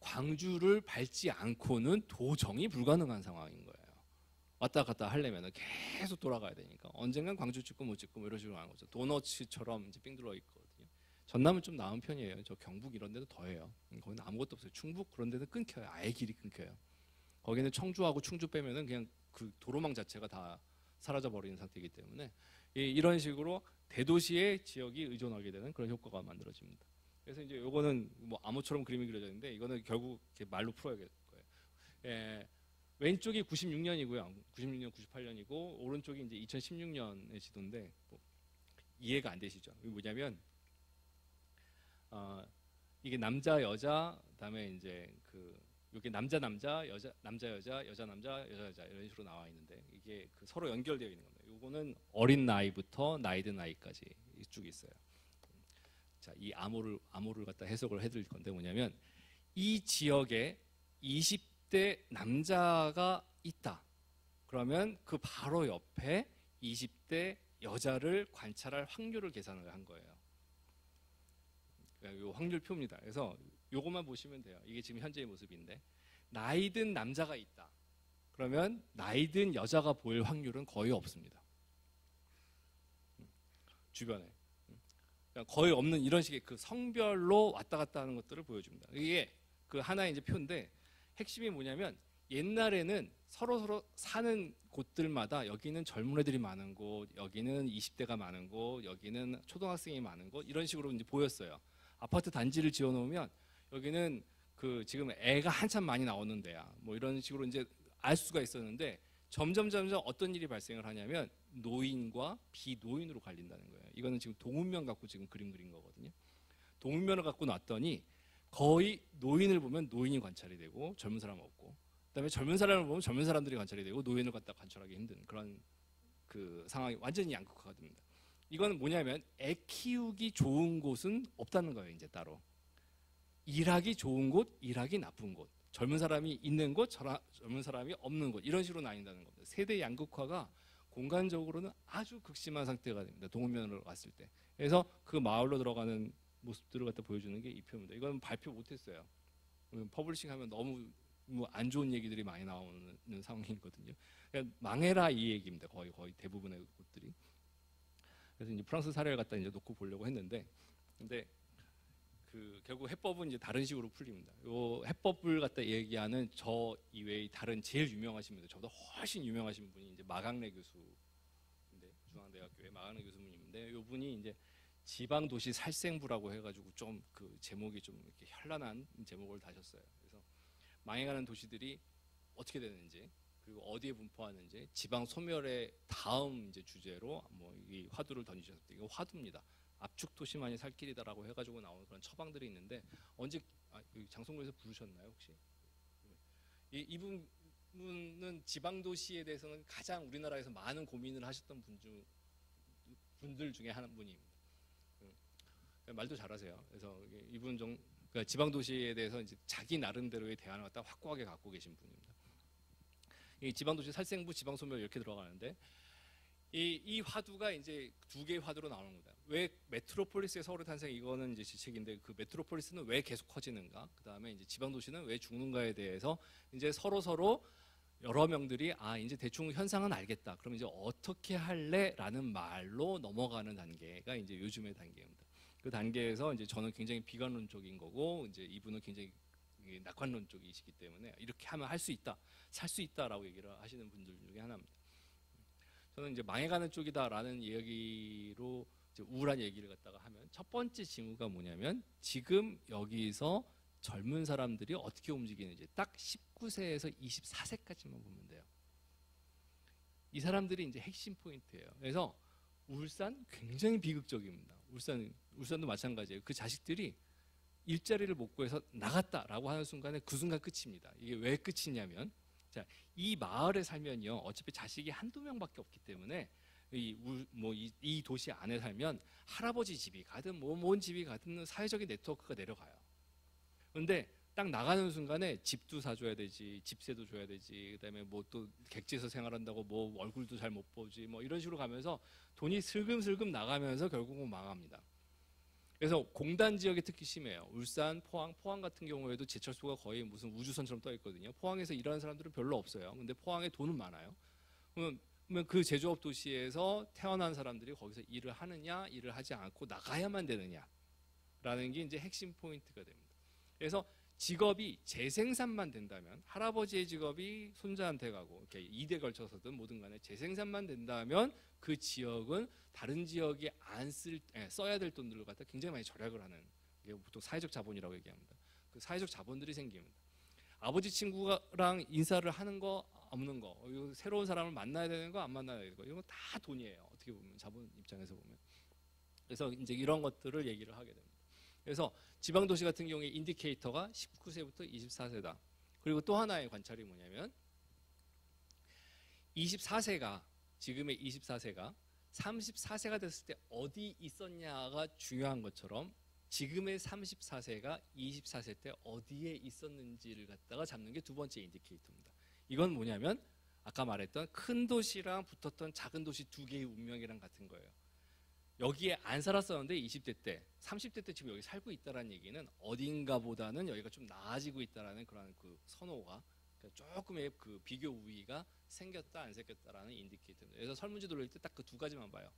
광주를 밟지 않고는 도정이 불가능한 상황인 거예요. 왔다 갔다 하려면 계속 돌아가야 되니까 언젠간 광주 찍고 못 찍고 뭐 이런 식으로 하는 거죠. 도너츠처럼 이제 삥 둘러 있거든요. 전남은 좀 나은 편이에요. 저 경북 이런 데도 더해요. 거기는 아무것도 없어요. 충북 그런 데는 끊겨요. 아예 길이 끊겨요. 거기는 청주하고 충주 빼면은 그냥 도로망 자체가 다 사라져 버리는 상태이기 때문에 이런 식으로 대도시의 지역이 의존하게 되는 그런 효과가 만들어집니다. 그래서 이제 요거는 뭐 암호처럼 그림이 그려져 있는데 이거는 결국 이렇게 말로 풀어야 될 거예요. 왼쪽이 96년이고요. 96년, 98년이고 오른쪽이 이제 2016년의 지도인데 이해가 안 되시죠? 이게 뭐냐면 이게 남자 여자 그다음에 이제 이게 남자 여자 남자 여자 여자 남자 여자 여자 이런 식으로 나와 있는데 이게 서로 연결되어 있는 겁니다. 요거는 어린 나이부터 나이든 나이까지 쭉 있어요. 자, 이 암호를 갖다 해석을 해드릴 건데 뭐냐면 이 지역에 20대 남자가 있다. 그러면 그 바로 옆에 20대 여자를 관찰할 확률을 계산을 한 거예요. 이 확률표입니다. 그래서 요것만 보시면 돼요. 이게 지금 현재의 모습인데 나이든 남자가 있다. 그러면 나이든 여자가 보일 확률은 거의 없습니다. 주변에. 거의 없는 이런 식의 성별로 왔다 갔다 하는 것들을 보여줍니다. 이게 하나의 이제 표인데 핵심이 뭐냐면 옛날에는 서로 사는 곳들마다 여기는 젊은 애들이 많은 곳, 여기는 20대가 많은 곳, 여기는 초등학생이 많은 곳 이런 식으로 이제 보였어요. 아파트 단지를 지어놓으면 여기는 그 지금 애가 한참 많이 나오는 데야. 뭐 이런 식으로 이제 알 수가 있었는데 점점 어떤 일이 발생을 하냐면 노인과 비노인으로 갈린다는 거예요. 이거는 지금 동운면 갖고 지금 그림 그린 거거든요. 동운면을 갖고 놨더니 거의 노인을 보면 노인이 관찰이 되고 젊은 사람은 없고, 그다음에 젊은 사람을 보면 젊은 사람들이 관찰이 되고 노인을 갖다 관찰하기 힘든 그런 그 상황이 완전히 양극화가 됩니다. 이건 뭐냐면 애 키우기 좋은 곳은 없다는 거예요. 이제 따로 일하기 좋은 곳, 일하기 나쁜 곳, 젊은 사람이 있는 곳, 젊은 사람이 없는 곳 이런 식으로 나뉜다는 겁니다. 세대 양극화가 공간적으로는 아주 극심한 상태가 됩니다. 동운면으로 갔을 때. 그래서 그 마을로 들어가는 모습들을 갖다 보여주는 게 이 표입니다. 이건 발표 못했어요. 퍼블리싱하면 너무 안 좋은 얘기들이 많이 나오는 상황이거든요. 그러니까 망해라 이 얘기입니다. 거의 대부분의 곳들이. 그래서 이제 프랑스 사례를 갖다 이제 놓고 보려고 했는데, 근데 그 결국 해법은 이제 다른 식으로 풀립니다. 요 해법을 갖다 얘기하는 저 이외의 다른 제일 유명하신 분들, 저보다 훨씬 유명하신 분이 이제 마강래 교수인데, 중앙대학교의 마강래 교수님인데, 요 분이 이제 지방도시 살생부라고 해가지고 좀 그 제목이 좀 이렇게 현란한 제목을 다셨어요. 그래서 망해가는 도시들이 어떻게 되는지, 그리고 어디에 분포하는지, 지방 소멸의 다음 이제 주제로 뭐 이 화두를 던지셨습니다. 이거 화두입니다. 압축 도시만이 살 길이다라고 해가지고 나오는 그런 처방들이 있는데, 언제 장성구에서 부르셨나요 혹시? 이분은 지방 도시에 대해서는 가장 우리나라에서 많은 고민을 하셨던 분들 중에 한 분입니다. 말도 잘하세요. 그래서 이분 그러니까 지방 도시에 대해서 이제 자기 나름대로의 대안을 갖다 확고하게 갖고 계신 분입니다. 이 지방 도시 살생부, 지방 소멸 이렇게 들어가는데, 이 화두가 이제 두 개의 화두로 나오는 겁니다. 왜 메트로폴리스의 서울의 탄생, 이거는 이제 지책인데, 그 메트로폴리스는 왜 계속 커지는가, 그 다음에 이제 지방 도시는 왜 죽는가에 대해서 이제 서로 여러 명들이 이제 대충 현상은 알겠다. 그럼 이제 어떻게 할래라는 말로 넘어가는 단계가 이제 요즘의 단계입니다. 그 단계에서 이제 저는 굉장히 비관론적인 거고, 이제 이분은 굉장히 낙관론 쪽이시기 때문에 이렇게 하면 할 수 있다, 살 수 있다라고 얘기를 하시는 분들 중에 하나입니다. 저는 이제 망해가는 쪽이다라는 이야기로 이제 우울한 얘기를 갖다가 하면, 첫 번째 징후가 뭐냐면 지금 여기서 젊은 사람들이 어떻게 움직이는지 딱 19세에서 24세까지만 보면 돼요. 이 사람들이 이제 핵심 포인트예요. 그래서 울산 굉장히 비극적입니다. 울산도 마찬가지예요. 그 자식들이 일자리를 못 구해서 나갔다라고 하는 순간에 그 순간 끝입니다. 이게 왜 끝이냐면, 자, 이 마을에 살면요, 어차피 자식이 한두 명밖에 없기 때문에 이 도시 안에 살면 할아버지 집이 가든 뭔 집이 가든 사회적인 네트워크가 내려가요. 그런데 딱 나가는 순간에 집도 사줘야 되지, 집세도 줘야 되지, 그다음에 뭐 또 객지에서 생활한다고 뭐 얼굴도 잘 못 보지, 뭐 이런 식으로 가면서 돈이 슬금슬금 나가면서 결국은 망합니다. 그래서 공단 지역이 특히 심해요. 울산, 포항 같은 경우에도 제철소가 거의 무슨 우주선처럼 떠 있거든요. 포항에서 일하는 사람들은 별로 없어요. 근데 포항에 돈은 많아요. 그러면 그 제조업 도시에서 태어난 사람들이 거기서 일을 하느냐, 일을 하지 않고 나가야만 되느냐라는 게 이제 핵심 포인트가 됩니다. 그래서 직업이 재생산만 된다면, 할아버지의 직업이 손자한테 가고 이렇게 2대 걸쳐서든 뭐든 간에 재생산만 된다면 그 지역은 다른 지역이 써야 될 돈들을 갖다 굉장히 많이 절약을 하는 게 보통 사회적 자본이라고 얘기합니다. 그 사회적 자본들이 생깁니다. 아버지 친구랑 인사를 하는 거 없는 거, 새로운 사람을 만나야 되는 거 안 만나야 되는 거, 이런 거 다 돈이에요. 어떻게 보면 자본 입장에서 보면. 그래서 이제 이런 것들을 얘기를 하게 됩니다. 그래서 지방도시 같은 경우에 인디케이터가 19세부터 24세다. 그리고 또 하나의 관찰이 뭐냐면, 24세가 지금의 24세가 34세가 됐을 때 어디 있었냐가 중요한 것처럼, 지금의 34세가 24세 때 어디에 있었는지를 갖다가 잡는 게 두 번째 인디케이터입니다. 이건 뭐냐면 아까 말했던 큰 도시랑 붙었던 작은 도시 두 개의 운명이랑 같은 거예요. 여기에 안 살았었는데 20대 때, 30대 때 지금 여기 살고 있다는 얘기는 어딘가보다는 여기가 좀 나아지고 있다는 그런 그 선호가, 그러니까 조금의 그 비교 우위가 생겼다 안 생겼다라는 인디케이터입니다. 그래서 설문지 돌릴 때 딱 그 두 가지만 봐요.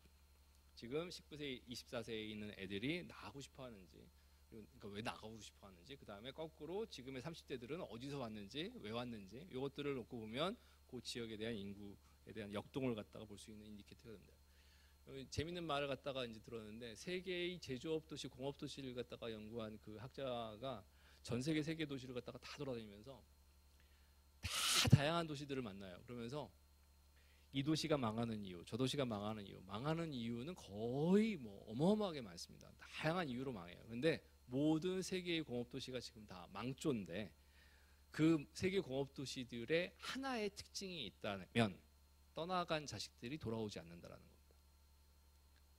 지금 19세, 24세에 있는 애들이 나가고 싶어 하는지, 그러니까 왜 나가고 싶어 하는지, 그 다음에 거꾸로 지금의 30대들은 어디서 왔는지, 왜 왔는지, 이것들을 놓고 보면 그 지역에 대한 인구에 대한 역동을 갖다가 볼 수 있는 인디케이터가 됩니다. 재밌는 말을 갖다가 이제 들었는데 세계의 제조업 도시, 공업 도시를 갖다가 연구한 그 학자가 전 세계 세 개 도시를 갖다가 다 돌아다니면서 다 다양한 도시들을 만나요. 그러면서 이 도시가 망하는 이유, 저 도시가 망하는 이유, 망하는 이유는 거의 뭐 어마어마하게 많습니다. 다양한 이유로 망해요. 근데 모든 세계의 공업 도시가 지금 다 망조인데 그 세계 공업 도시들의 하나의 특징이 있다면 떠나간 자식들이 돌아오지 않는다라는 겁니다.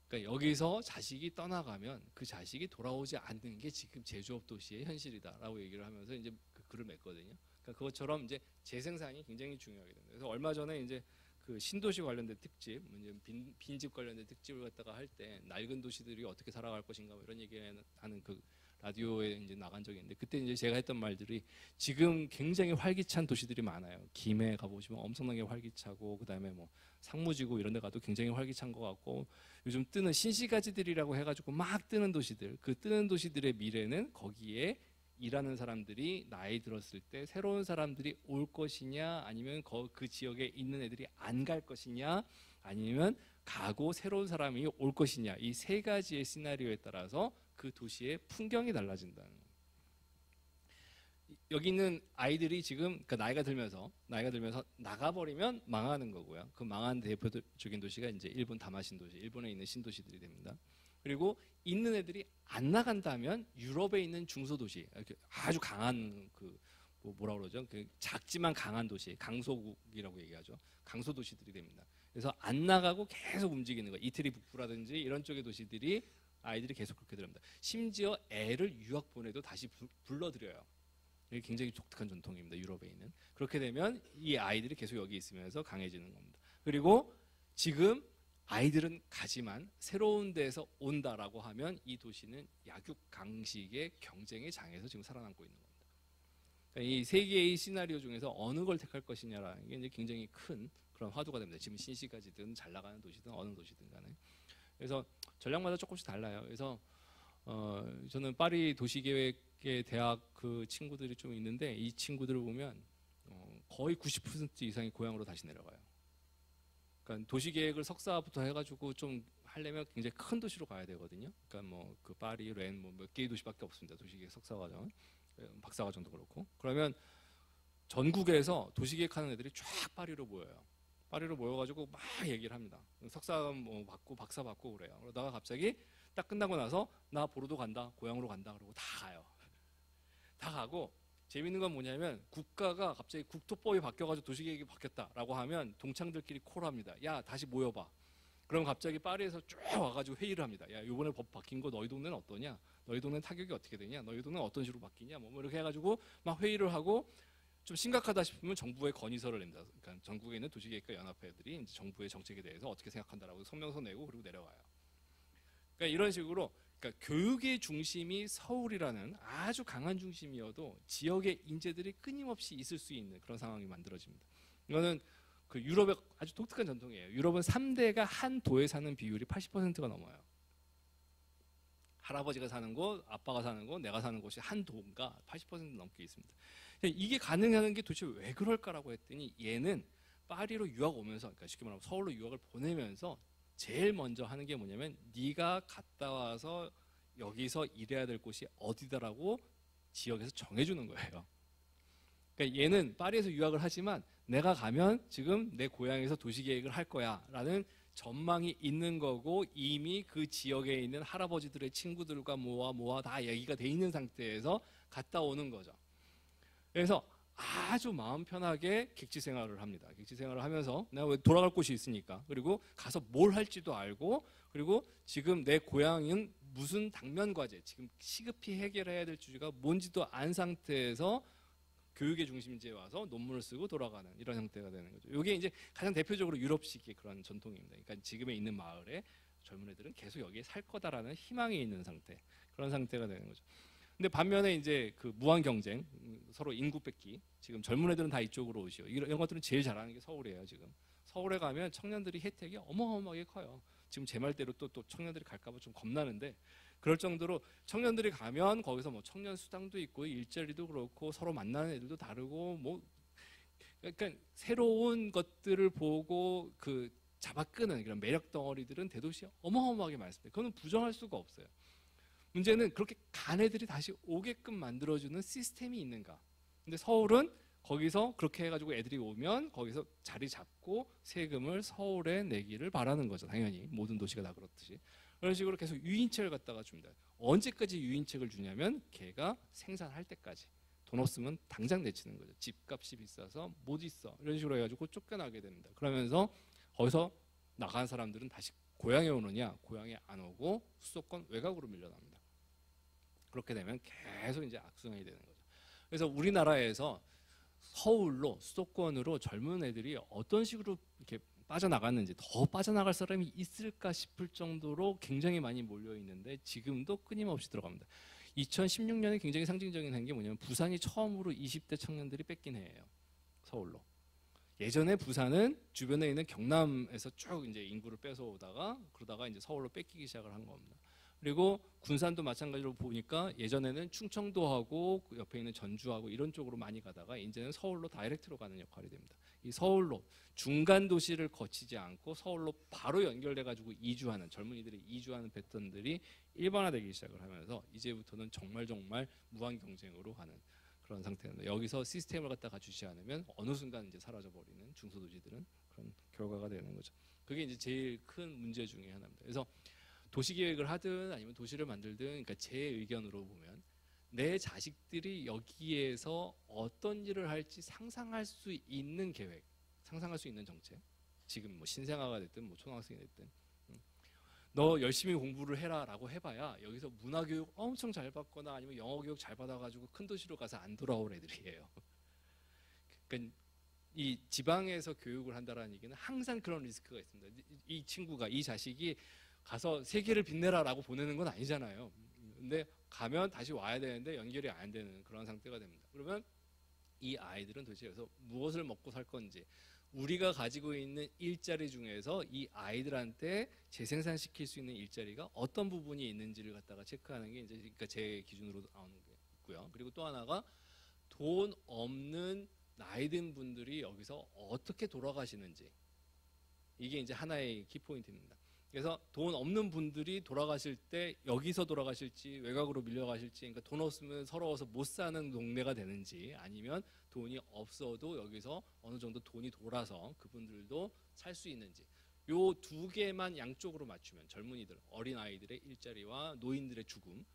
그러니까 여기서 자식이 떠나가면 그 자식이 돌아오지 않는 게 지금 제조업 도시의 현실이다라고 얘기를 하면서 이제 그 글을 맺거든요. 그러니까 그것처럼 이제 재생산이 굉장히 중요하게 됩니다. 그래서 얼마 전에 이제 그 신도시 관련된 특집, 이제 빈집 관련된 특집을 갖다가 할 때 낡은 도시들이 어떻게 살아갈 것인가 뭐 이런 얘기하는 그 라디오에 이제 나간 적이 있는데 그때 이제 제가 했던 말들이 지금 굉장히 활기찬 도시들이 많아요. 김해 가보시면 엄청나게 활기차고 그다음에 뭐 상무지구 이런 데 가도 굉장히 활기찬 것 같고 요즘 뜨는 신시가지들이라고 해가지고 막 뜨는 도시들, 그 뜨는 도시들의 미래는 거기에 일하는 사람들이 나이 들었을 때 새로운 사람들이 올 것이냐 아니면 그 지역에 있는 애들이 안 갈 것이냐 아니면 가고 새로운 사람이 올 것이냐 이 세 가지의 시나리오에 따라서 그 도시의 풍경이 달라진다는 거예요. 여기 있는 아이들이 지금 그러니까 나이가 들면서 나가버리면 망하는 거고요. 그 망한 대표적인 도시가 이제 일본 다마신 도시, 일본에 있는 신도시들이 됩니다. 그리고 있는 애들이 안 나간다면 유럽에 있는 중소도시, 아주 강한 그 뭐라 그러죠? 그 작지만 강한 도시, 강소국이라고 얘기하죠. 강소도시들이 됩니다. 그래서 안 나가고 계속 움직이는 거, 이태리 북부라든지 이런 쪽의 도시들이 아이들이 계속 그렇게 됩니다. 심지어 애를 유학 보내도 다시 불러들여요. 이게 굉장히 독특한 전통입니다. 유럽에 있는. 그렇게 되면 이 아이들이 계속 여기 있으면서 강해지는 겁니다. 그리고 지금 아이들은 가지만 새로운 데서 온다라고 하면 이 도시는 약육강식의 경쟁의 장에서 지금 살아남고 있는 겁니다. 그러니까 이 세 개의 시나리오 중에서 어느 걸 택할 것이냐라는 게 이제 굉장히 큰 그런 화두가 됩니다. 지금 신시가지든 잘 나가는 도시든 어느 도시든 간에. 그래서 전략마다 조금씩 달라요. 그래서 저는 파리 도시계획의 대학 그 친구들이 좀 있는데 이 친구들을 보면 거의 90% 이상이 고향으로 다시 내려가요. 그러니까 도시계획을 석사부터 해가지고 좀 하려면 굉장히 큰 도시로 가야 되거든요. 그러니까 뭐 그 파리, 렌 뭐 몇 개의 도시밖에 없습니다. 도시계획 석사과정, 박사과정도 그렇고. 그러면 전국에서 도시계획하는 애들이 쫙 파리로 모여요. 파리로 모여가지고 막 얘기를 합니다. 석사 뭐 받고 박사 받고 그래요. 그러다가 갑자기 딱 끝나고 나서 나 보르도 간다, 고향으로 간다 그러고 다 가요. 다 가고 재밌는 건 뭐냐면 국가가 갑자기 국토법이 바뀌어가지고 도시계획이 바뀌었다라고 하면 동창들끼리 콜합니다. 야 다시 모여봐. 그럼 갑자기 파리에서 쭉 와가지고 회의를 합니다. 야 이번에 법 바뀐 거 너희 동네는 어떠냐? 너희 동네는 타격이 어떻게 되냐? 너희 동네는 어떤 식으로 바뀌냐? 뭐 이렇게 해가지고 막 회의를 하고 좀 심각하다 싶으면 정부에 건의서를 냅니다. 그러니까 전국에 있는 도시계획과 연합회들이 이제 정부의 정책에 대해서 어떻게 생각한다라고 성명서 내고 그리고 내려와요. 그러니까 이런 식으로 그러니까 교육의 중심이 서울이라는 아주 강한 중심이어도 지역의 인재들이 끊임없이 있을 수 있는 그런 상황이 만들어집니다. 이거는 그 유럽의 아주 독특한 전통이에요. 유럽은 3대가 한 도에 사는 비율이 80%가 넘어요. 할아버지가 사는 곳, 아빠가 사는 곳, 내가 사는 곳이 한 도가 80% 넘게 있습니다. 이게 가능한 게 도대체 왜 그럴까라고 했더니 얘는 파리로 유학 오면서 그러니까 쉽게 말하면 서울로 유학을 보내면서 제일 먼저 하는 게 뭐냐면 네가 갔다 와서 여기서 일해야 될 곳이 어디다라고 지역에서 정해주는 거예요. 그러니까 얘는 파리에서 유학을 하지만 내가 가면 지금 내 고향에서 도시계획을 할 거야 라는 전망이 있는 거고 이미 그 지역에 있는 할아버지들의 친구들과 모아 다 얘기가 돼 있는 상태에서 갔다 오는 거죠. 그래서 아주 마음 편하게 객지 생활을 합니다. 객지 생활을 하면서 내가 왜 돌아갈 곳이 있으니까 그리고 가서 뭘 할지도 알고 그리고 지금 내 고향은 무슨 당면 과제 지금 시급히 해결해야 될 주제가 뭔지도 안 상태에서 교육의 중심지에 와서 논문을 쓰고 돌아가는 이런 형태가 되는 거죠. 이게 이제 가장 대표적으로 유럽식의 그런 전통입니다. 그러니까 지금에 있는 마을에 젊은 애들은 계속 여기에 살 거다라는 희망이 있는 상태 그런 상태가 되는 거죠. 근데 반면에 이제 그 무한 경쟁, 서로 인구 뺏기. 지금 젊은 애들은 다 이쪽으로 오시오. 이런 것들은 제일 잘하는 게 서울이에요. 지금 서울에 가면 청년들이 혜택이 어마어마하게 커요. 지금 제 말대로 또 청년들이 갈까봐 좀 겁나는데 그럴 정도로 청년들이 가면 거기서 뭐 청년 수당도 있고 일자리도 그렇고 서로 만나는 애들도 다르고 뭐 그러니까 새로운 것들을 보고 그 잡아끄는 그런 매력 덩어리들은 대도시에 어마어마하게 많습니다. 그거는 부정할 수가 없어요. 문제는 그렇게 간 애들이 다시 오게끔 만들어주는 시스템이 있는가. 근데 서울은 거기서 그렇게 해가지고 애들이 오면 거기서 자리 잡고 세금을 서울에 내기를 바라는 거죠. 당연히 모든 도시가 다 그렇듯이. 그런 식으로 계속 유인책을 갖다가 줍니다. 언제까지 유인책을 주냐면 걔가 생산할 때까지. 돈 없으면 당장 내치는 거죠. 집값이 비싸서 못 있어. 이런 식으로 해가지고 쫓겨나게 됩니다. 그러면서 거기서 나간 사람들은 다시 고향에 오느냐, 고향에 안 오고 수도권 외곽으로 밀려납니다. 그렇게 되면 계속 이제 악순환이 되는 거죠. 그래서 우리나라에서 서울로 수도권으로 젊은 애들이 어떤 식으로 이렇게 빠져나갔는지, 더 빠져나갈 사람이 있을까 싶을 정도로 굉장히 많이 몰려 있는데 지금도 끊임없이 들어갑니다. 2016년에 굉장히 상징적인 게 뭐냐면 부산이 처음으로 20대 청년들이 뺏긴 해예요. 서울로. 예전에 부산은 주변에 있는 경남에서 쭉 이제 인구를 뺏어오다가 그러다가 이제 서울로 뺏기기 시작을 한 겁니다. 그리고 군산도 마찬가지로 보니까 예전에는 충청도하고 옆에 있는 전주하고 이런 쪽으로 많이 가다가 이제는 서울로 다이렉트로 가는 역할이 됩니다. 이 서울로 중간 도시를 거치지 않고 서울로 바로 연결돼 가지고 이주하는 젊은이들이 이주하는 패턴들이 일반화되기 시작을 하면서 이제부터는 정말 무한 경쟁으로 가는 그런 상태입니다. 여기서 시스템을 갖다가 주지 않으면 어느 순간 이제 사라져 버리는 중소도시들은 그런 결과가 되는 거죠. 그게 이제 제일 큰 문제 중에 하나입니다. 그래서 도시 계획을 하든 아니면 도시를 만들든, 그러니까 제 의견으로 보면 내 자식들이 여기에서 어떤 일을 할지 상상할 수 있는 계획, 상상할 수 있는 정책. 지금 뭐 신생아가 됐든 뭐 초등학생이 됐든, 너 열심히 공부를 해라라고 해봐야 여기서 문화교육 엄청 잘 받거나 아니면 영어교육 잘 받아가지고 큰 도시로 가서 안 돌아올 애들이에요. 그러니까 이 지방에서 교육을 한다라는 얘기는 항상 그런 리스크가 있습니다. 이 친구가, 이 자식이 가서 세계를 빛내라라고 보내는 건 아니잖아요. 근데 가면 다시 와야 되는데 연결이 안 되는 그런 상태가 됩니다. 그러면 이 아이들은 도대체 여기서 무엇을 먹고 살 건지, 우리가 가지고 있는 일자리 중에서 이 아이들한테 재생산시킬 수 있는 일자리가 어떤 부분이 있는지를 갖다가 체크하는 게 이제 그러니까 제 기준으로 나오는 게 있고요. 그리고 또 하나가 돈 없는 나이 든 분들이 여기서 어떻게 돌아가시는지, 이게 이제 하나의 키포인트입니다. 그래서 돈 없는 분들이 돌아가실 때 여기서 돌아가실지 외곽으로 밀려가실지, 그러니까 돈 없으면 서러워서 못 사는 동네가 되는지, 아니면 돈이 없어도 여기서 어느 정도 돈이 돌아서 그분들도 살 수 있는지, 요 두 개만 양쪽으로 맞추면 젊은이들, 어린아이들의 일자리와 노인들의 죽음,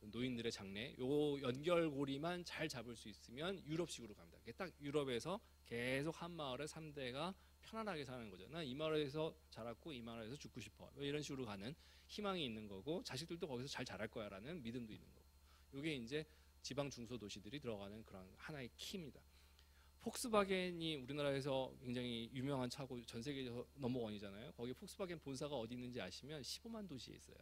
노인들의 장래, 요 연결고리만 잘 잡을 수 있으면 유럽식으로 갑니다. 딱 유럽에서 계속 한 마을에 3대가 편안하게 사는 거죠. 난 이 마을에서 자랐고 이 마을에서 죽고 싶어. 이런 식으로 가는 희망이 있는 거고, 자식들도 거기서 잘 자랄 거야라는 믿음도 있는 거고. 이게 이제 지방 중소도시들이 들어가는 그런 하나의 키입니다. 폭스바겐이 우리나라에서 굉장히 유명한 차고 전 세계에서 넘버원이잖아요. 거기 폭스바겐 본사가 어디 있는지 아시면 15만 도시에 있어요.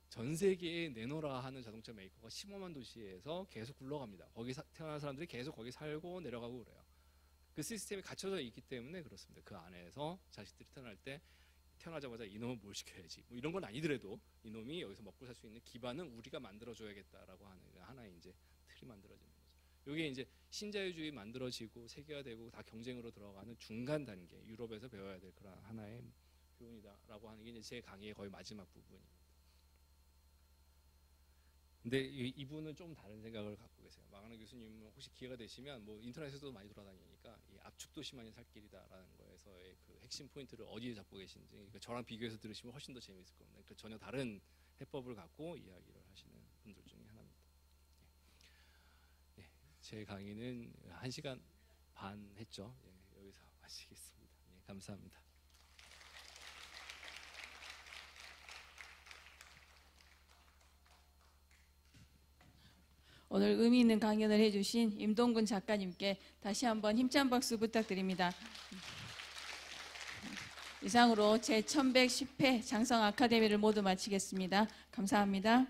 전 세계에 내놓으라 하는 자동차 메이커가 15만 도시에서 계속 굴러갑니다. 거기 태어난 사람들이 계속 거기 살고 내려가고 그래요. 그 시스템이 갖춰져 있기 때문에 그렇습니다. 그 안에서 자식들이 태어날 때 태어나자마자 이놈은 뭘 시켜야지, 뭐 이런 건 아니더라도 이놈이 여기서 먹고 살 수 있는 기반은 우리가 만들어줘야겠다라고 하는 하나의 이제 틀이 만들어지는 거죠. 이게 이제 신자유주의 만들어지고 세계화되고 다 경쟁으로 들어가는 중간 단계, 유럽에서 배워야 될 그런 하나의 교훈이다라고 하는 게 이제 제 강의의 거의 마지막 부분입니다. 근데 이분은 좀 다른 생각을 갖고 계세요. 마가나 교수님은 혹시 기회가 되시면 뭐 인터넷에서도 많이 돌아다니니까 이 압축 도시만이 살 길이다라는 거에서의 그 핵심 포인트를 어디에 잡고 계신지, 그러니까 저랑 비교해서 들으시면 훨씬 더 재미있을 겁니다. 그러니까 전혀 다른 해법을 갖고 이야기를 하시는 분들 중에 하나입니다. 네, 제 강의는 1시간 반 했죠. 예, 여기서 마치겠습니다. 예, 감사합니다. 오늘 의미 있는 강연을 해주신 임동근 작가님께 다시 한번 힘찬 박수 부탁드립니다. 이상으로 제1110회 장성 아카데미를 모두 마치겠습니다. 감사합니다.